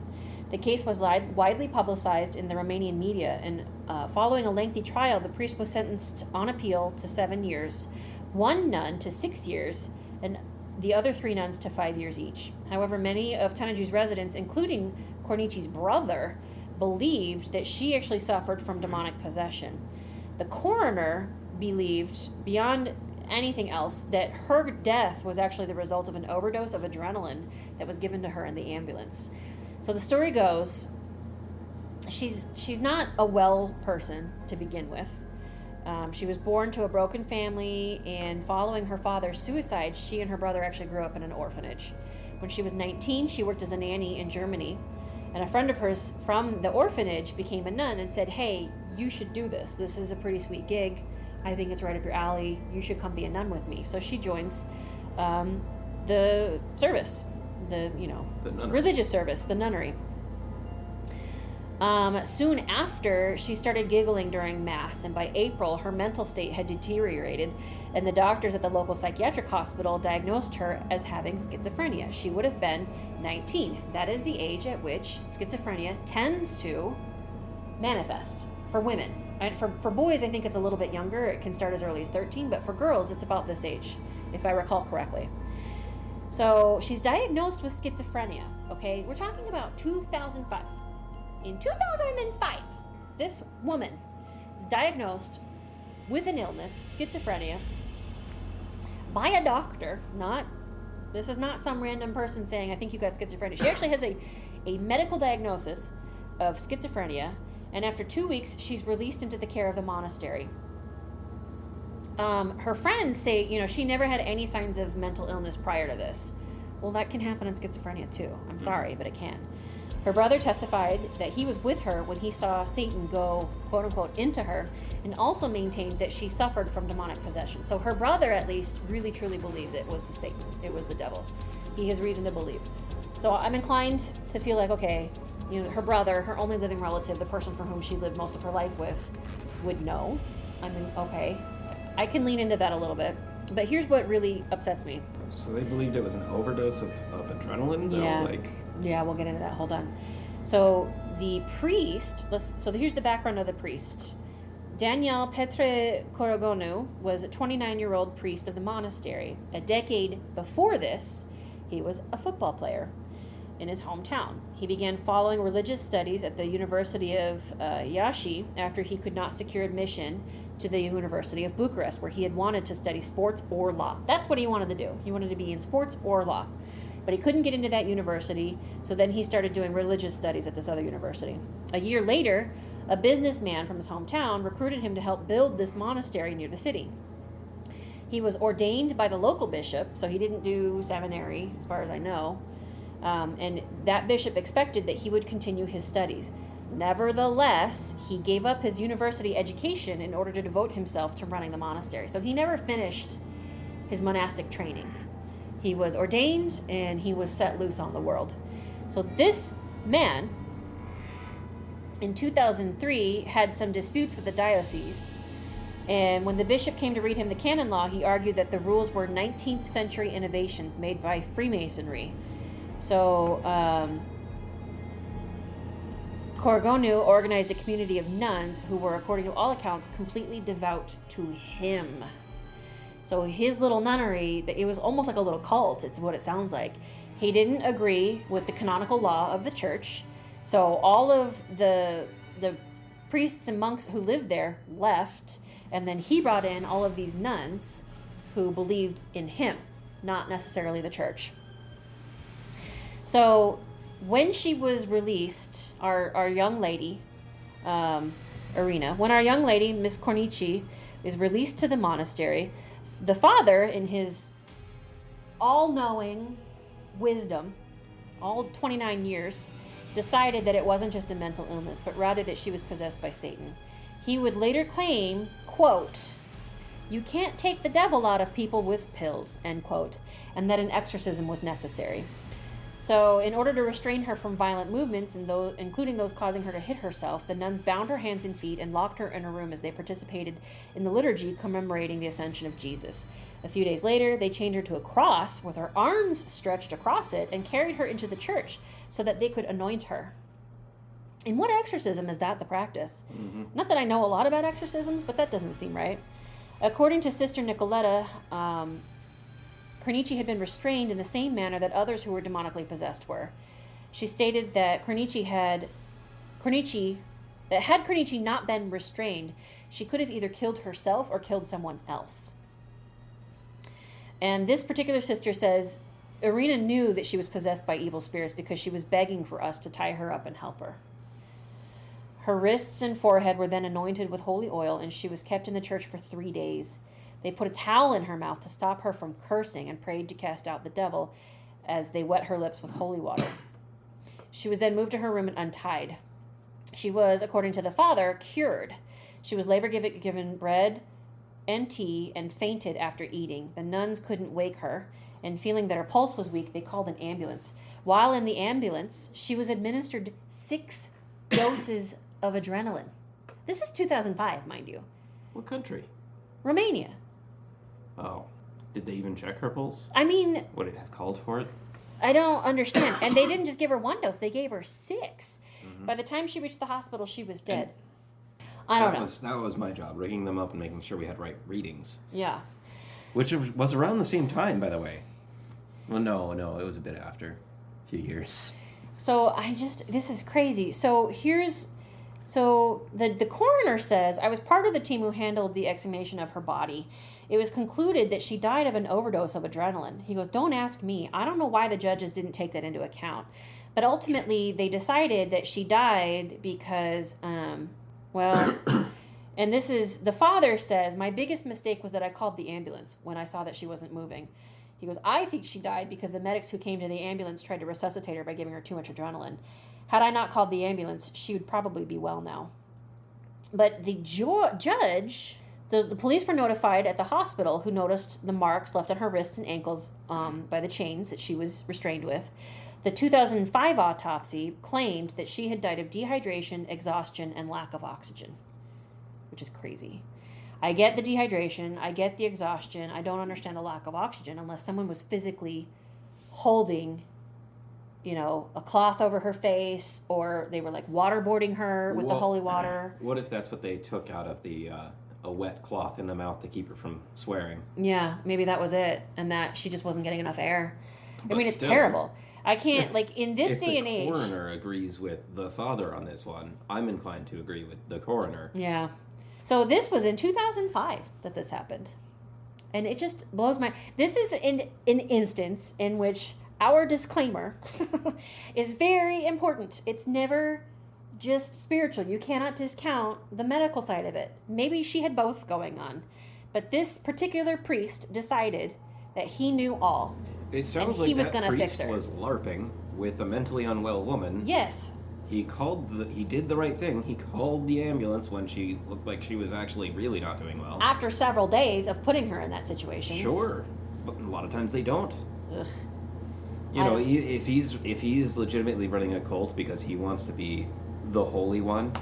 The case was widely publicized in the Romanian media, and following a lengthy trial, the priest was sentenced on appeal to 7 years, one nun to 6 years, and the other 3 nuns to 5 years each. However, many of Tanaju's residents, including Cornici's brother, believed that she actually suffered from demonic possession. The coroner believed, beyond anything else, that her death was actually the result of an overdose of adrenaline that was given to her in the ambulance. So the story goes, she's not a well person to begin with. She was born to a broken family, and following her father's suicide, she and her brother actually grew up in an orphanage. When she was 19, she worked as a nanny in Germany, and a friend of hers from the orphanage became a nun and said, "Hey, you should do this. This is a pretty sweet gig. I think it's right up your alley. You should come be a nun with me." So she joins the service, the religious service, the nunnery. Soon after, she started giggling during Mass, and by April, her mental state had deteriorated, and the doctors at the local psychiatric hospital diagnosed her as having schizophrenia. She would have been 19. That is the age at which schizophrenia tends to manifest for women. And for boys, I think it's a little bit younger. It can start as early as 13, but for girls, it's about this age, if I recall correctly. So she's diagnosed with schizophrenia, okay? We're talking about 2005. In 2005, this woman is diagnosed with an illness, schizophrenia, by a doctor. This is not some random person saying, I think you got schizophrenia. She actually has a medical diagnosis of schizophrenia, and after 2 weeks, she's released into the care of the monastery. Her friends say, she never had any signs of mental illness prior to this. Well, that can happen in schizophrenia too. I'm sorry, but it can. Her brother testified that he was with her when he saw Satan go, quote unquote, into her, and also maintained that she suffered from demonic possession. So her brother, at least, really truly believes it was the Satan. It was the devil. He has reason to believe. So I'm inclined to feel like, okay, her brother, her only living relative, the person for whom she lived most of her life with, would know. Okay, I can lean into that a little bit. But here's what really upsets me. So they believed it was an overdose of adrenaline, though? Yeah, we'll get into that. Hold on. So the priest, here's the background of the priest. Daniel Petre Corogonu was a 29-year-old priest of the monastery. A decade before this, he was a football player in his hometown. He began following religious studies at the University of Iași after he could not secure admission to the University of Bucharest, where he had wanted to study sports or law. That's what he wanted to do. He wanted to be in sports or law. But he couldn't get into that university, so then he started doing religious studies at this other university. A year later, a businessman from his hometown recruited him to help build this monastery near the city. He was ordained by the local bishop, so he didn't do seminary, as far as I know. And that bishop expected that he would continue his studies. Nevertheless, he gave up his university education in order to devote himself to running the monastery. So he never finished his monastic training. He was ordained and he was set loose on the world. So this man, in 2003, had some disputes with the diocese. And when the bishop came to read him the canon law, he argued that the rules were 19th century innovations made by Freemasonry. So, Corogonu organized a community of nuns who were, according to all accounts, completely devout to him. So his little nunnery, it was almost like a little cult, it's what it sounds like. He didn't agree with the canonical law of the church, so all of the priests and monks who lived there left, and then he brought in all of these nuns who believed in him, not necessarily the church. So when she was released, our young lady, when our young lady, Miss Cornici, is released to the monastery, the father, in his all-knowing wisdom, all 29 years, decided that it wasn't just a mental illness, but rather that she was possessed by Satan. He would later claim, quote, "You can't take the devil out of people with pills," end quote, and that an exorcism was necessary. So, in order to restrain her from violent movements, including those causing her to hit herself, the nuns bound her hands and feet and locked her in a room as they participated in the liturgy commemorating the ascension of Jesus. A few days later, they chained her to a cross with her arms stretched across it and carried her into the church so that they could anoint her. In what exorcism is that the practice? Mm-hmm. Not that I know a lot about exorcisms, but that doesn't seem right. According to Sister Nicoletta, Cornici had been restrained in the same manner that others who were demonically possessed were. She stated that had Cornici not been restrained, she could have either killed herself or killed someone else. And this particular sister says, Irina knew that she was possessed by evil spirits because she was begging for us to tie her up and help her. Her wrists and forehead were then anointed with holy oil, and she was kept in the church for 3 days. They put a towel in her mouth to stop her from cursing and prayed to cast out the devil as they wet her lips with holy water. She was then moved to her room and untied. She was, according to the father, cured. She was later given bread and tea and fainted after eating. The nuns couldn't wake her, and feeling that her pulse was weak, they called an ambulance. While in the ambulance, she was administered 6 doses of adrenaline. This is 2005, mind you. What country? Romania. Oh. Did they even check her pulse? I mean... Would it have called for it? I don't understand. And they didn't just give her 1 dose. They gave her 6. Mm-hmm. By the time she reached the hospital, she was dead. I don't know. That was my job, rigging them up and making sure we had right readings. Yeah. Which was around the same time, by the way. Well, no, it was a bit after. A few years. So this is crazy. So the coroner says, I was part of the team who handled the exhumation of her body. It was concluded that she died of an overdose of adrenaline. He goes, don't ask me. I don't know why the judges didn't take that into account. But ultimately, they decided that she died because, and this is, the father says, my biggest mistake was that I called the ambulance when I saw that she wasn't moving. He goes, I think she died because the medics who came to the ambulance tried to resuscitate her by giving her too much adrenaline. Had I not called the ambulance, she would probably be well now. But the judge, the police were notified at the hospital who noticed the marks left on her wrists and ankles by the chains that she was restrained with. The 2005 autopsy claimed that she had died of dehydration, exhaustion, and lack of oxygen, which is crazy. I get the dehydration, I get the exhaustion, I don't understand the lack of oxygen unless someone was physically holding, a cloth over her face, or they were like waterboarding her with the holy water. What if that's what they took out of the a wet cloth in the mouth to keep her from swearing? Yeah, maybe that was it, and that she just wasn't getting enough air. But it's still, terrible. I can't, in this day and age... If the coroner agrees with the father on this one, I'm inclined to agree with the coroner. Yeah. So this was in 2005 that this happened. And it just blows my... This is an instance in which our disclaimer is very important. It's never just spiritual. You cannot discount the medical side of it. Maybe she had both going on. But this particular priest decided that he knew all. It sounds like that priest was LARPing with a mentally unwell woman. Yes. He did the right thing. He called the ambulance when she looked like she was actually really not doing well. After several days of putting her in that situation. Sure. But a lot of times they don't. Ugh. If he is legitimately running a cult because he wants to be the holy one,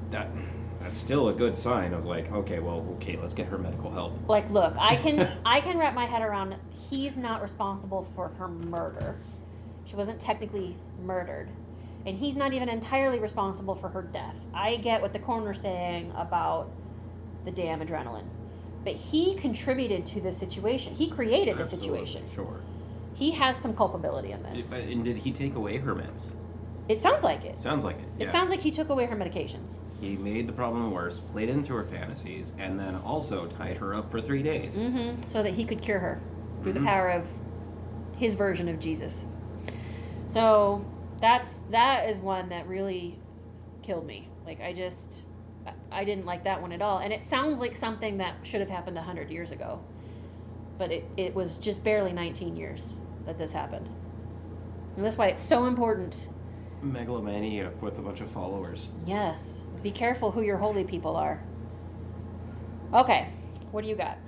that's still a good sign of okay, let's get her medical help. Look, I can wrap my head around he's not responsible for her murder. She wasn't technically murdered. And he's not even entirely responsible for her death. I get what the coroner's saying about the damn adrenaline. But he contributed to this situation. He created the situation. Sure. He has some culpability in this. And did he take away her meds? It sounds like it. Yeah. It sounds like he took away her medications. He made the problem worse, played into her fantasies, and then also tied her up for 3 days. Mm-hmm. So that he could cure her through the power of his version of Jesus. So that is one that really killed me. I didn't like that one at all. And it sounds like something that should have happened 100 years ago. But it was just barely 19 years that this happened. And that's why it's so important. Megalomaniac with a bunch of followers. Yes. Be careful who your holy people are. Okay. What do you got?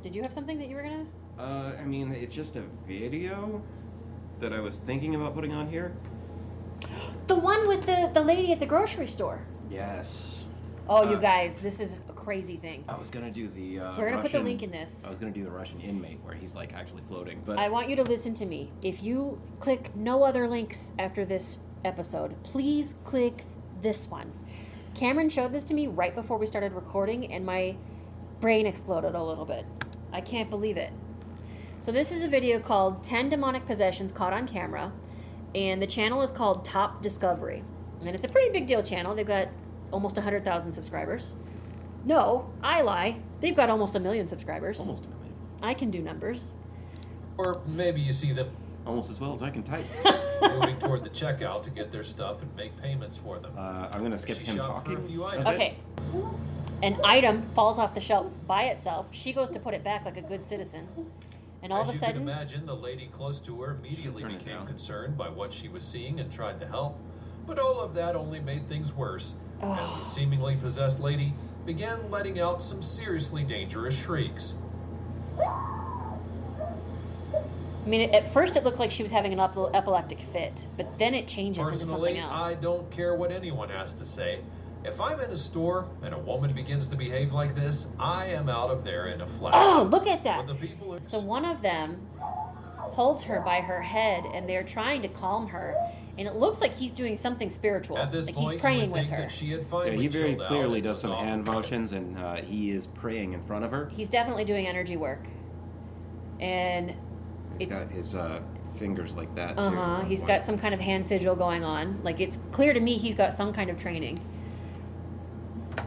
Did you have something that you were going to... it's just a video that I was thinking about putting on here. The one with the lady at the grocery store. Yes. Oh, you guys, this is a crazy thing. I was going to do the We're going to put the link in this. I was going to do the Russian inmate where he's actually floating. But I want you to listen to me. If you click no other links after this episode, please click this one. Cameron showed this to me right before we started recording, and my brain exploded a little bit. I can't believe it. So this is a video called 10 Demonic Possessions Caught on Camera, and the channel is called Top Discovery. And it's a pretty big deal channel. They've got almost 100,000 subscribers. No, I lie. They've got almost 1 million subscribers. Almost 1 million. I can do numbers. Or maybe you see them Almost as well as I can type. moving toward the checkout to get their stuff and make payments for them. I'm going to skip She him shopped talking. for a few items. Okay. An item falls off the shelf by itself. She goes to put it back like a good citizen. And all As of a you sudden... can imagine, the lady close to her immediately Turn it became down. concerned by what she was seeing and tried to help. But all of that only made things worse, as the seemingly possessed lady began letting out some seriously dangerous shrieks. I mean, at first it looked like she was having an epileptic fit, but then it changes into Personally, something else. I don't care what anyone has to say. If I'm in a store and a woman begins to behave like this, I am out of there in a flash. Oh, look at that! But the people who... So one of them holds her by her head, and they're trying to calm her, and it looks like he's doing something spiritual. At this like point, he's praying you would with think her. that she had Yeah, finally he very chilled out clearly and does was some off hand her. motions, and he is praying in front of her. He's definitely doing energy work. And He's got his fingers like that, too. He's got some kind of hand sigil going on. Like, it's clear to me he's got some kind of training.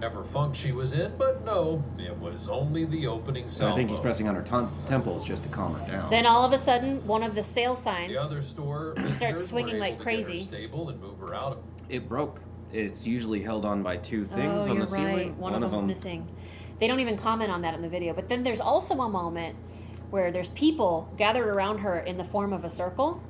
Ever funk she was in, but no, it was only the opening salvo. I think he's pressing on her temples just to calm her down. Then all of a sudden, one of the sale signs The other store starts swinging like crazy. Get her stable and move her out. It broke. It's usually held on by two things on the ceiling. Right. One of them's missing. They don't even comment on that in the video. But then there's also a moment where there's people gathered around her in the form of a circle,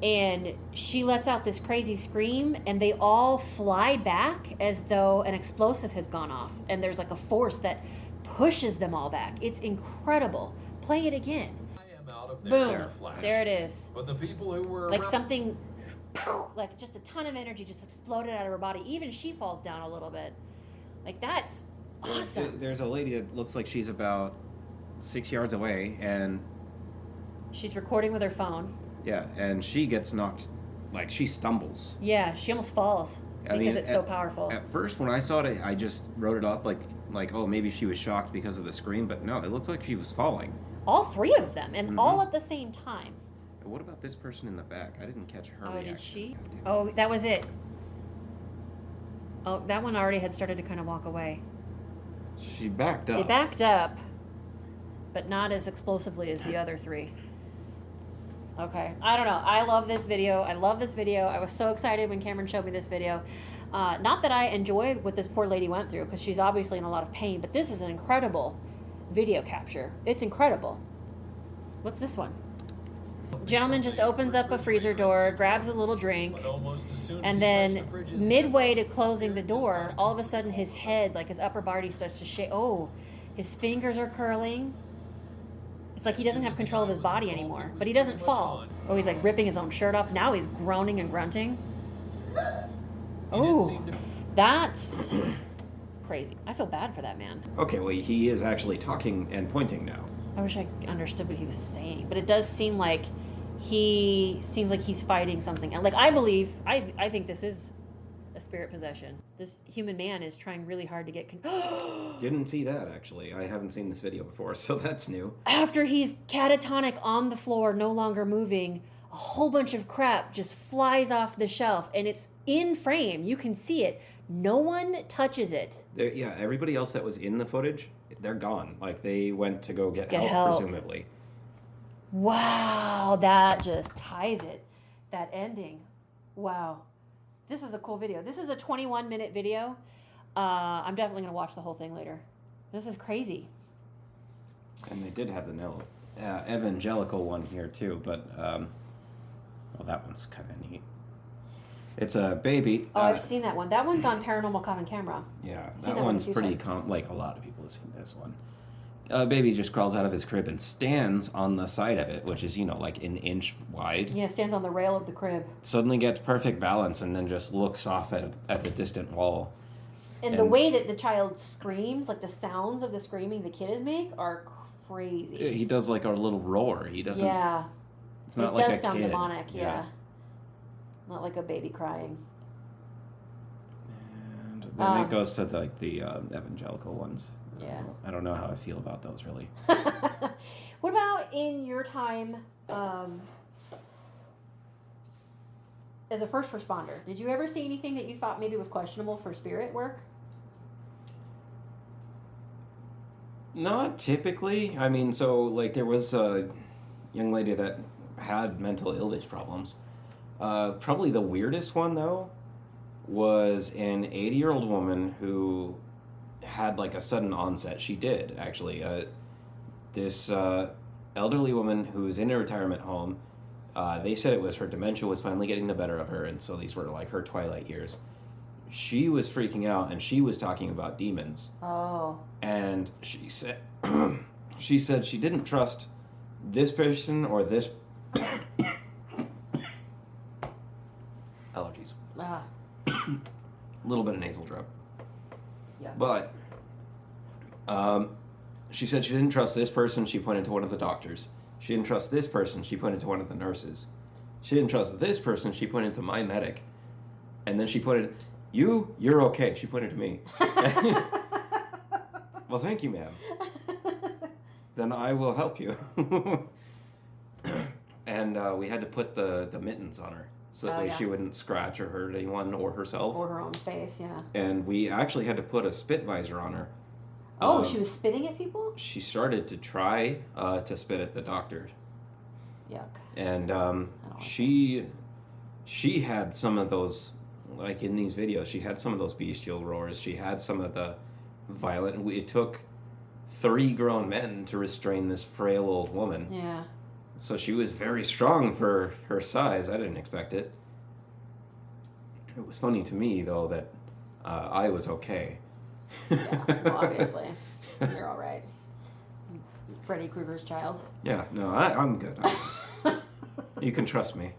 and she lets out this crazy scream, and they all fly back as though an explosive has gone off, and there's like a force that pushes them all back. It's incredible. Play it again. I am out of there. Boom. Flash. There it is. But the people who were Like around- something, like just a ton of energy just exploded out of her body. Even she falls down a little bit. Like, that's awesome. There's a lady that looks like she's about 6 yards away, and She's recording with her phone. yeah, and she gets knocked, like, she stumbles. Yeah, she almost falls because it's so powerful. At first, when I saw it, I just wrote it off like, oh, maybe she was shocked because of the scream, but no, it looked like she was falling. All three of them, and all at the same time. What about this person in the back? I didn't catch her Oh, reaction. did she? God damn it. Oh, that was it. Oh, that one already had started to kind of walk away. She backed up. They backed up, but not as explosively as the other three. Okay, I don't know. I love this video. I love this video. I was so excited when Cameron showed me this video. Not that I enjoy what this poor lady went through, because she's obviously in a lot of pain, but this is an incredible video capture. It's incredible. What's this one? Gentleman just opens up a freezer door, grabs a little drink, But almost as soon as and he then touched the fridges, midway to his closing the spirit door, just all of a sudden his head, like his upper body, starts to shake. Oh, his fingers are curling. It's like he doesn't have control of his body anymore, but he doesn't fall. Oh, he's like ripping his own shirt off. Now he's groaning and grunting. Oh, that's crazy. I feel bad for that man. Okay, well, he is actually talking and pointing now. I wish I understood what he was saying, but it does seem like he's fighting something. And like, I think this is a spirit possession. This human man is trying really hard to get Didn't see that, actually. I haven't seen this video before, so that's new. After he's catatonic on the floor, no longer moving, a whole bunch of crap just flies off the shelf, and it's in frame. You can see it. No one touches it. Yeah, everybody else that was in the footage, they're gone. Like, they went to go get help, help. presumably. Wow, that just ties it. That ending. Wow. This is a cool video. This is a 21-minute video. I'm definitely going to watch the whole thing later. This is crazy. And they did have the evangelical one here, too, but, well, that one's kind of neat. It's a baby. Oh, I've seen that one. That one's on Paranormal Common Camera. Yeah, I've seen that one's one a few pretty times. like, a lot of people have seen this one. A baby just crawls out of his crib and stands on the side of it, which is, like an inch wide. Yeah, stands on the rail of the crib. Suddenly gets perfect balance and then just looks off at the distant wall. And the way that the child screams, like the sounds of the screaming the kid is make, are crazy. He does like a little roar. He doesn't. Yeah. It's not it like does a sound kid. demonic, yeah. Not like a baby crying. And then it goes to the evangelical ones. Yeah. I don't know how I feel about those, really. What about in your time as a first responder? Did you ever see anything that you thought maybe was questionable for spirit work? Not typically. I mean, so, like, there was a young lady that had mental illness problems. Probably the weirdest one, though, was an 80-year-old woman who had, like, a sudden onset. She did, actually. This elderly woman who was in a retirement home, they said it was her dementia was finally getting the better of her, and so these were, like, her twilight years. She was freaking out, and she was talking about demons. Oh. And she said she didn't trust this person or this allergies. Ah. A little bit of nasal drip. Yeah. But she said she didn't trust this person. She pointed to one of the doctors. She didn't trust this person. She pointed to one of the nurses. She didn't trust this person. She pointed to my medic. And then she pointed, you're okay. She pointed to me. Well, thank you, ma'am. then I will help you. And we had to put the mittens on her so that way she wouldn't scratch or hurt anyone or herself. Or her own face, yeah. And we actually had to put a spit visor on her. Oh, she was spitting at people? She started to try to spit at the doctor. Yuck. And she had some of those, like in these videos, she had some of those bestial roars. She had some of the violent. It took 3 grown men to restrain this frail old woman. Yeah. So she was very strong for her size. I didn't expect it. It was funny to me, though, that I was okay. Yeah, well, obviously. You're all right. Freddy Krueger's child. Yeah, no, I'm good. You can trust me.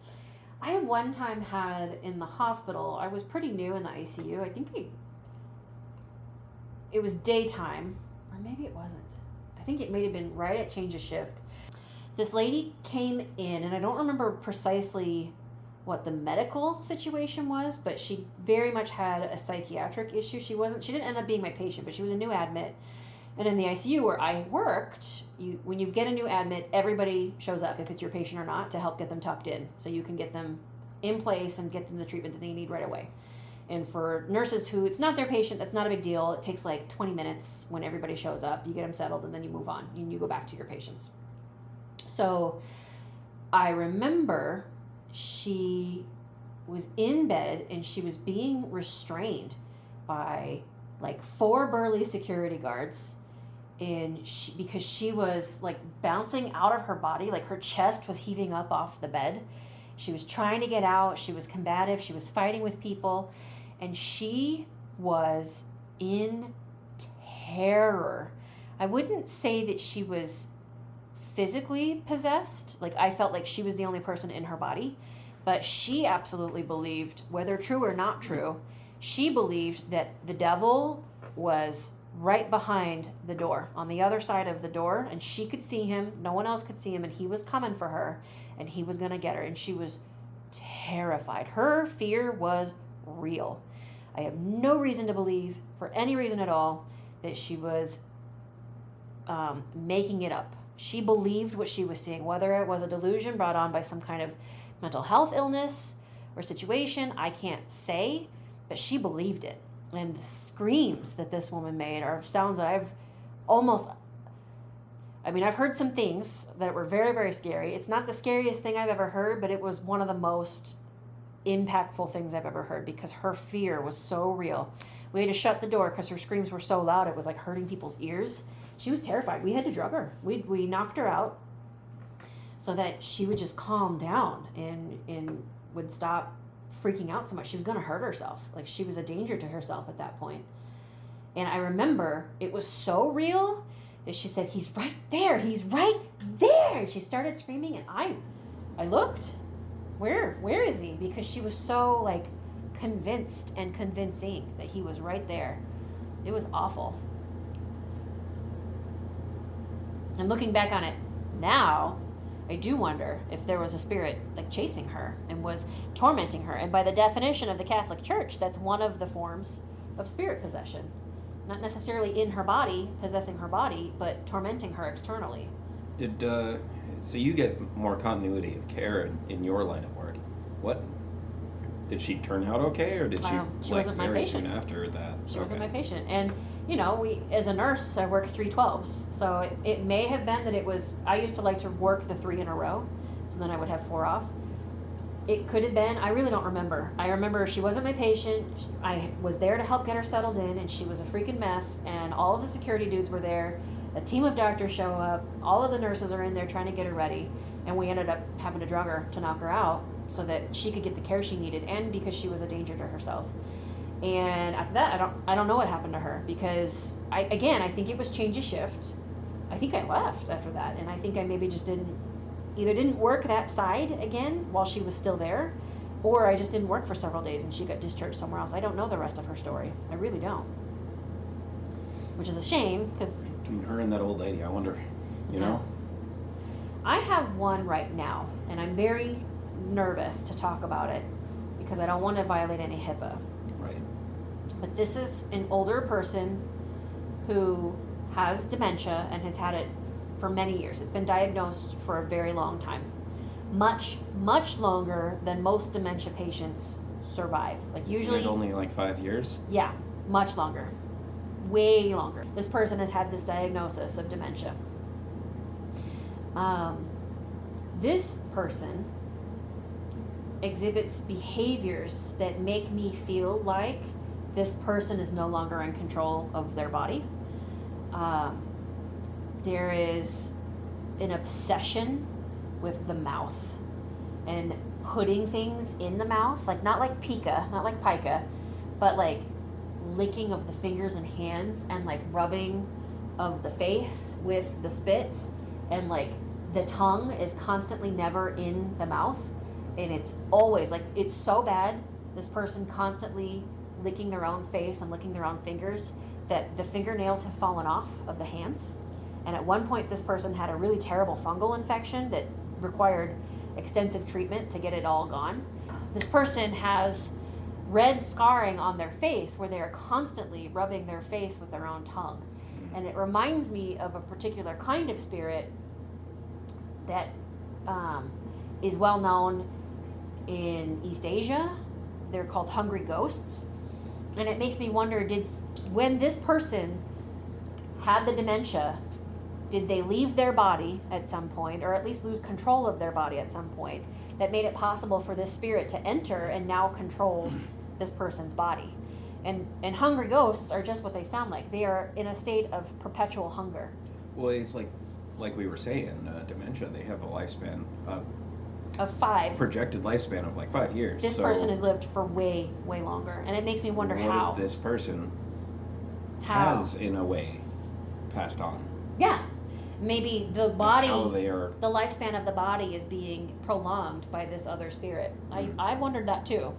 I one time had in the hospital, I was pretty new in the ICU. I think it was daytime, or maybe it wasn't. I think it may have been right at change of shift. This lady came in, and I don't remember precisely what the medical situation was, but she very much had a psychiatric issue. She didn't end up being my patient, but she was a new admit. And in the ICU where I worked, when you get a new admit, everybody shows up, if it's your patient or not, to help get them tucked in, so you can get them in place and get them the treatment that they need right away. And for nurses who it's not their patient, that's not a big deal. It takes like 20 minutes when everybody shows up. You get them settled, and then you move on, and you go back to your patients. So I remember she was in bed, and she was being restrained by like 4 burly security guards, and because she was like bouncing out of her body, like her chest was heaving up off the bed. She was trying to get out. She was combative. She was fighting with people, and she was in terror. I wouldn't say that she was physically possessed. Like, I felt like she was the only person in her body, but she absolutely believed, whether true or not true, she believed that the devil was right behind the door, on the other side of the door, and she could see him. No one else could see him, and he was coming for her, and he was going to get her, and she was terrified. Her fear was real. I have no reason to believe, for any reason at all, that she was making it up. She believed what she was seeing, whether it was a delusion brought on by some kind of mental health illness or situation, I can't say, but she believed it. And the screams that this woman made are sounds that I've heard some things that were very, very scary. It's not the scariest thing I've ever heard, but it was one of the most impactful things I've ever heard, because her fear was so real. We had to shut the door because her screams were so loud, it was like hurting people's ears. She was terrified. We had to drug her. We knocked her out so that she would just calm down and would stop freaking out so much. She was going to hurt herself. Like, she was a danger to herself at that point. And I remember it was so real that she said, "He's right there. He's right there." And she started screaming, and I looked. Where is he? Because she was so like convinced and convincing that he was right there. It was awful. And looking back on it now, I do wonder if there was a spirit like chasing her and was tormenting her. And by the definition of the Catholic Church, that's one of the forms of spirit possession. Not necessarily in her body, possessing her body, but tormenting her externally. So you get more continuity of care in your line of work. What did she turn out okay, or did she wasn't my very patient. soon after that? She wasn't my patient. And we, as a nurse, I work 3/12s. So it may have been that it was, I used to like to work the 3 in a row, so then I would have 4 off. It could have been, I really don't remember. I remember she wasn't my patient. I was there to help get her settled in, and she was a freaking mess, and all of the security dudes were there. A team of doctors show up. All of the nurses are in there trying to get her ready, and we ended up having to drug her to knock her out so that she could get the care she needed, and because she was a danger to herself. And after that, I don't know what happened to her, because I think it was change of shift. I think I left after that, and I think I maybe just didn't work that side again while she was still there, or I just didn't work for several days and she got discharged somewhere else. I don't know the rest of her story. I really don't. Which is a shame, because Between her and that old lady, I wonder, you know? I have one right now, and I'm very nervous to talk about it because I don't want to violate any HIPAA. Right. But this is an older person who has dementia and has had it for many years. It's been diagnosed for a very long time. Much, much longer than most dementia patients survive. Like usually... Is it only like 5 years? Yeah, much longer. Way longer. This person has had this diagnosis of dementia. This person exhibits behaviors that make me feel like this person is no longer in control of their body. There is an obsession with the mouth and putting things in the mouth, like not like pica, not like pica, but like licking of the fingers and hands and like rubbing of the face with the spit, and like the tongue is constantly never in the mouth, and it's always like, it's so bad, this person constantly licking their own face and licking their own fingers, that the fingernails have fallen off of the hands. And at one point this person had a really terrible fungal infection that required extensive treatment to get it all gone. This person has red scarring on their face where they are constantly rubbing their face with their own tongue. And it reminds me of a particular kind of spirit that is well known in East Asia. They're called hungry ghosts. And it makes me wonder, when this person had the dementia, did they leave their body at some point, or at least lose control of their body at some point, that made it possible for this spirit to enter and now controls this person's body? And hungry ghosts are just what they sound like. They are in a state of perpetual hunger. Well, it's like we were saying, dementia, they have a lifespan, Of 5. projected lifespan of like 5 years. This person has lived for way, way longer. And it makes me wonder how. What if this person How? has, in a way, passed on? Yeah. Maybe the body, How they are... the lifespan of the body is being prolonged by this other spirit. I wondered that too,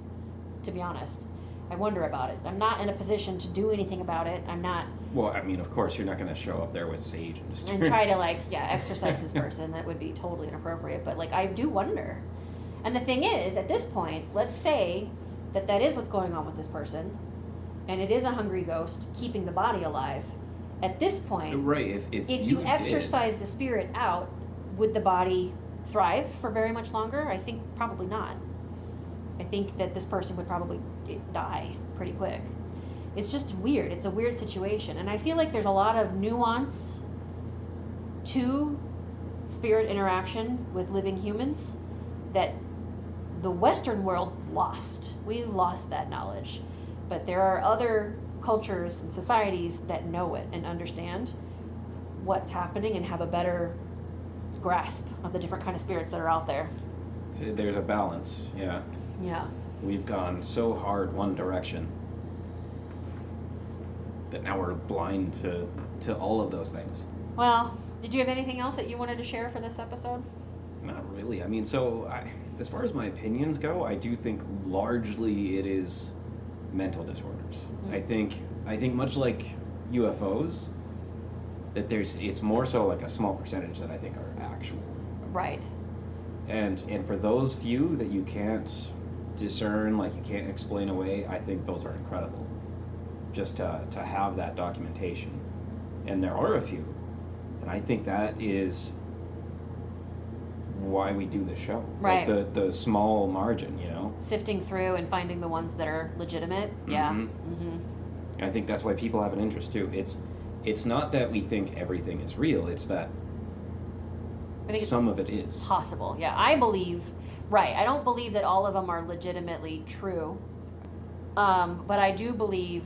to be honest. I wonder about it. I'm not in a position to do anything about it. I'm not... Well, I mean, of course, you're not going to show up there with sage and just... and try to, like, exorcise this person. That would be totally inappropriate. But, like, I do wonder. And the thing is, at this point, let's say that is what's going on with this person, and it is a hungry ghost keeping the body alive. At this point, Right, if you exorcise the spirit out, would the body thrive for very much longer? I think probably not. I think that this person would probably die pretty quick. It's just weird. It's a weird situation. And I feel like there's a lot of nuance to spirit interaction with living humans that the Western world lost. We lost that knowledge. But there are other cultures and societies that know it and understand what's happening and have a better grasp of the different kind of spirits that are out there. So there's a balance, yeah. Yeah. We've gone so hard one direction that now we're blind to all of those things. Well, did you have anything else that you wanted to share for this episode? Not really. I mean, as far as my opinions go, I do think largely it is mental disorders. Mm-hmm. I think much like UFOs, that it's more so like a small percentage that I think are actual. Right. And for those few that you can't discern, like you can't explain away, I think those are incredible. Just to have that documentation. And there are a few. And I think that is why we do the show. Right. Like the small margin, you know? Sifting through and finding the ones that are legitimate. Yeah. Mm-hmm. I think that's why people have an interest too. It's not that we think everything is real, it's that some of it is possible. Yeah, I believe. Right, I don't believe that all of them are legitimately true, but I do believe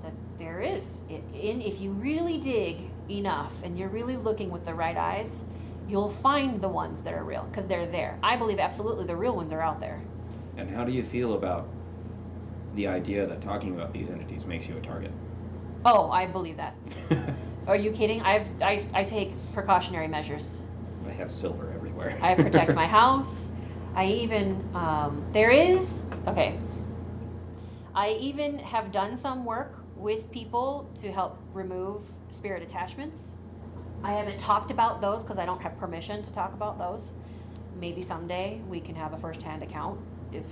that there is. If you really dig enough and you're really looking with the right eyes, you'll find the ones that are real because they're there. I believe absolutely the real ones are out there. And how do you feel about the idea that talking about these entities makes you a target? Oh, I believe that. Are you kidding? I take precautionary measures. I have silver everywhere. I protect my house. I even, I even have done some work with people to help remove spirit attachments. I haven't talked about those because I don't have permission to talk about those. Maybe someday we can have a first-hand account if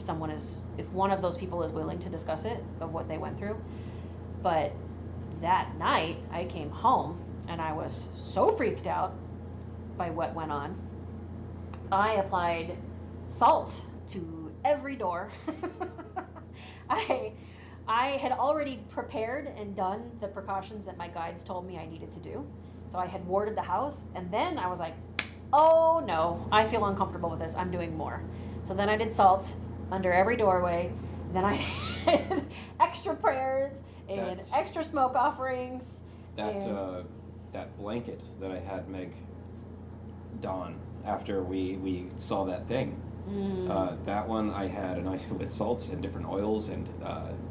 one of those people is willing to discuss it, of what they went through. But that night I came home and I was so freaked out by what went on, I applied salt to every door. I had already prepared and done the precautions that my guides told me I needed to do. So I had warded the house, and then I was like, oh no, I feel uncomfortable with this. I'm doing more. So then I did salt under every doorway. Then I did extra prayers and extra smoke offerings. That blanket that I had Meg don after we saw that thing. That one I had anointed with salts and different oils and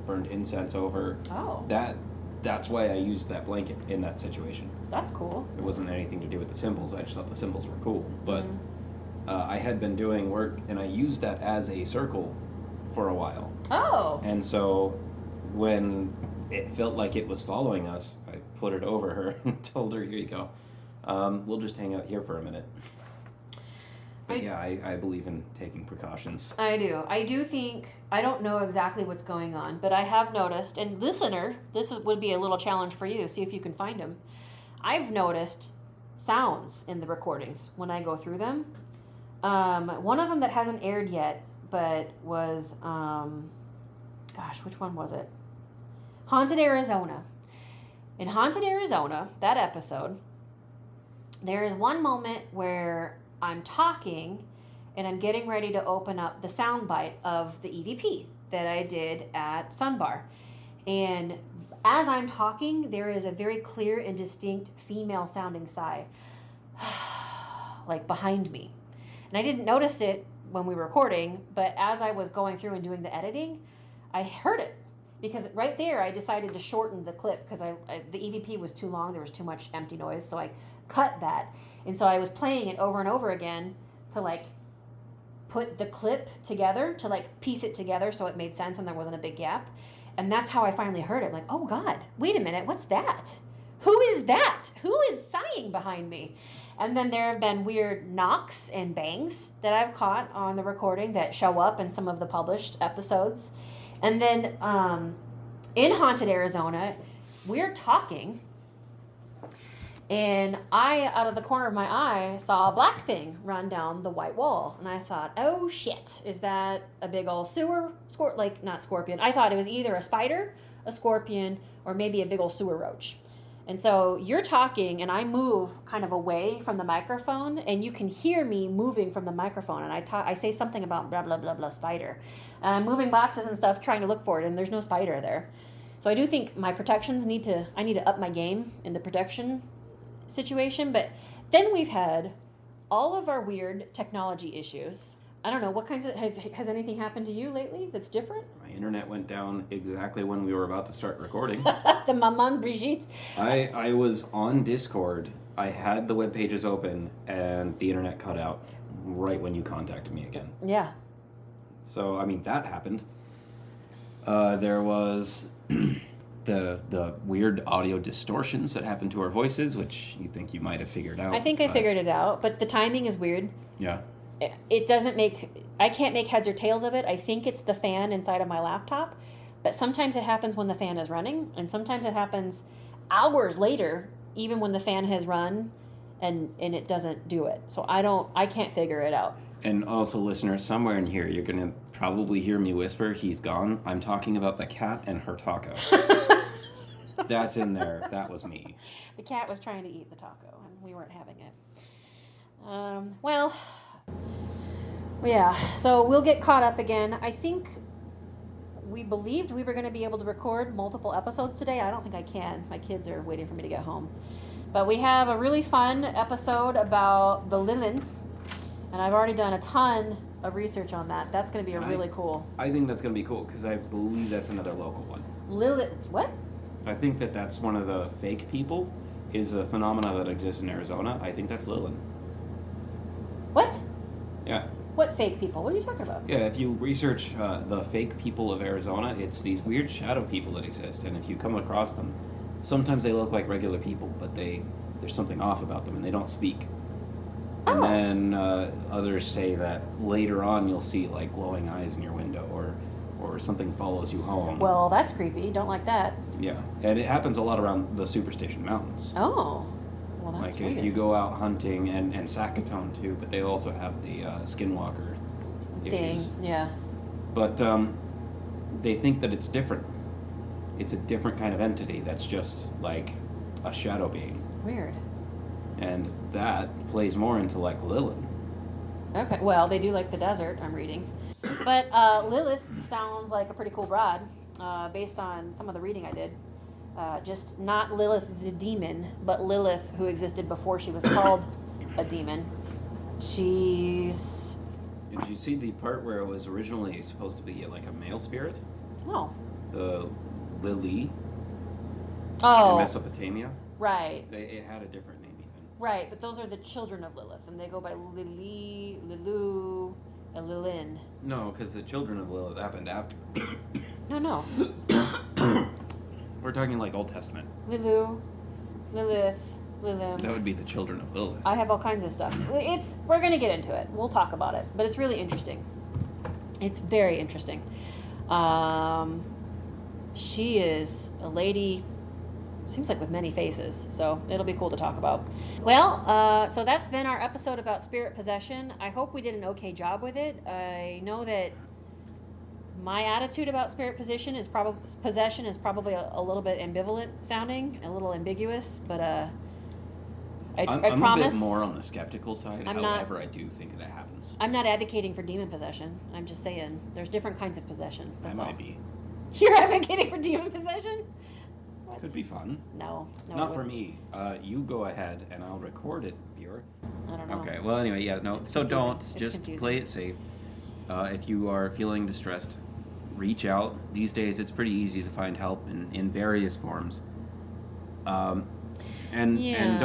burned incense over. Oh. That's why I used that blanket in that situation. That's cool. It wasn't anything to do with the symbols. I just thought the symbols were cool. But I had been doing work, and I used that as a circle for a while. Oh. And so when it felt like it was following us, I put it over her and told her, here you go. We'll just hang out here for a minute. But I believe in taking precautions. I do. I do think, I don't know exactly what's going on, but I have noticed, and listener, would be a little challenge for you, see if you can find them. I've noticed sounds in the recordings when I go through them. One of them that hasn't aired yet, but was, which one was it? Haunted Arizona. In Haunted Arizona, that episode, there is one moment where I'm talking and I'm getting ready to open up the soundbite of the EVP that I did at Sunbar. And as I'm talking, there is a very clear and distinct female sounding sigh, like behind me. And I didn't notice it when we were recording, but as I was going through and doing the editing, I heard it. Because right there, I decided to shorten the clip because the EVP was too long. There was too much empty noise, so I cut that. And so I was playing it over and over again to like put the clip together, to like piece it together so it made sense and there wasn't a big gap. And that's how I finally heard it. Like, oh God, wait a minute, what's that? Who is that? Who is sighing behind me? And then there have been weird knocks and bangs that I've caught on the recording that show up in some of the published episodes. And then in Haunted Arizona, we're talking, and I, out of the corner of my eye, saw a black thing run down the white wall. And I thought, oh shit, is that a big old not scorpion. I thought it was either a spider, a scorpion, or maybe a big old sewer roach. And so you're talking, and I move kind of away from the microphone, and you can hear me moving from the microphone. And I say something about blah, blah, blah, blah, spider. And I'm moving boxes and stuff, trying to look for it, and there's no spider there. So I do think my protections I need to up my game in the protection situation. But then we've had all of our weird technology issues. I don't know, what kinds of, has anything happened to you lately that's different? My internet went down exactly when we were about to start recording. The Maman Brigitte. I was on Discord. I had the web pages open, and the internet cut out right when you contacted me again. Yeah. So, I mean, that happened. There was the weird audio distortions that happened to our voices, which you think you might have figured out. I think I figured it out, but the timing is weird. Yeah. It doesn't I can't make heads or tails of it. I think it's the fan inside of my laptop, but sometimes it happens when the fan is running, and sometimes it happens hours later, even when the fan has run, and it doesn't do it. So I can't figure it out. And also, listeners, somewhere in here, you're going to probably hear me whisper, he's gone. I'm talking about the cat and her taco. That's in there. That was me. The cat was trying to eat the taco, and we weren't having it. Well, yeah, so we'll get caught up again. I think we believed we were going to be able to record multiple episodes today. I don't think I can. My kids are waiting for me to get home. But we have a really fun episode about the Lilin, and I've already done a ton of research on that. That's going to be really cool. I think that's going to be cool, because I believe that's another local one. What? I think that's one of the fake people, is a phenomena that exists in Arizona. I think that's Lilin. What? Yeah. What fake people? What are you talking about? Yeah, if you research the fake people of Arizona, it's these weird shadow people that exist, and if you come across them, sometimes they look like regular people, but there's something off about them, and they don't speak. And then others say that later on you'll see like glowing eyes in your window, or something follows you home. Well, that's creepy. Don't like that. Yeah, and it happens a lot around the Superstition Mountains. Oh. Well, that's like weird. if you go out hunting, and Sakatone too, but they also have the skinwalker issues. Yeah. But they think that it's different. It's a different kind of entity that's just like a shadow being. Weird. And that plays more into like Lilith. Okay, well, they do like the desert, I'm reading. But Lilith sounds like a pretty cool broad, based on some of the reading I did. Just not Lilith the demon, but Lilith who existed before she was called a demon. She's... Did you see the part where it was originally supposed to be like a male spirit? Oh. The Lily in Oh, Mesopotamia? right. It had a different name even. Right, but those are the children of Lilith, and they go by Lili, Lilu, and Lilin. No, because the children of Lilith happened after. No. We're talking like Old Testament. Lilu, Lilith, Lilim. That would be the children of Lilith. I have all kinds of stuff. We're going to get into it. We'll talk about it, but it's really interesting. It's very interesting. She is a lady, seems like with many faces, so it'll be cool to talk about. Well, so that's been our episode about spirit possession. I hope we did an okay job with it. I know that my attitude about spirit possession is probably a little bit ambivalent sounding, a little ambiguous, but I I'm promise a bit more on the skeptical side. I'm However, not- I do think that it happens. I'm not advocating for demon possession. I'm just saying there's different kinds of possession. I That's might all. be. You're advocating for demon possession? What? Could be fun. No, Not it for wouldn't. me. You go ahead, and I'll record it, viewer. I don't know. Okay. Well, anyway, yeah, no. It's So confusing. don't. It's Just confusing. play it safe. If you are feeling distressed, reach out. These days, it's pretty easy to find help in various forms. And Yeah.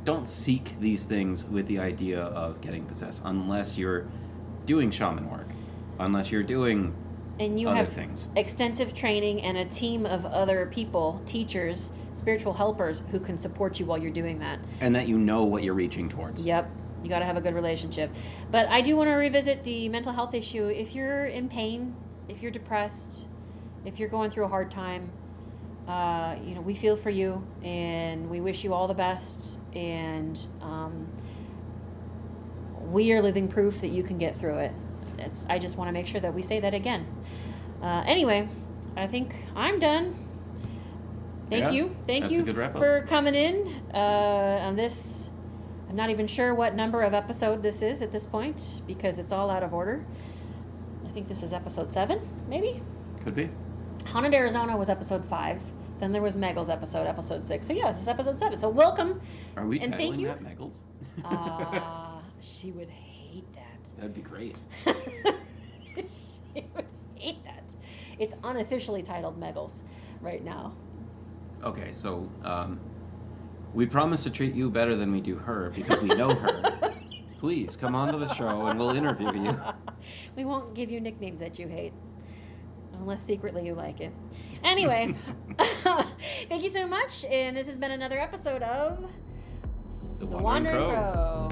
don't seek these things with the idea of getting possessed, unless you're doing shaman work, unless you're doing And you other have things. extensive training and a team of other people, teachers, spiritual helpers who can support you while you're doing that. And that you know what you're reaching towards. Yep. You got to have a good relationship. But I do want to revisit the mental health issue. If you're in pain, if you're depressed, if you're going through a hard time, we feel for you and we wish you all the best. And we are living proof that you can get through it. I just want to make sure that we say that again. Anyway, I think I'm done. Thank Yeah, you. Thank that's you a good wrap-up. for coming in on this. I'm not even sure what number of episode this is at this point because it's all out of order. I think this is episode 7, maybe? Could be. Haunted Arizona was episode 5. Then there was Meggles episode 6. So yeah, this is episode 7. So welcome. Are we And thank titling you. that Meggles? She would hate that. That'd be great. She would hate that. It's unofficially titled Meggles right now. Okay, so we promise to treat you better than we do her because we know her. Please come on to the show and we'll interview you. We won't give you nicknames that you hate. Unless secretly you like it. Anyway, thank you so much. And this has been another episode of The The Wandering Wandering Crow. Crow.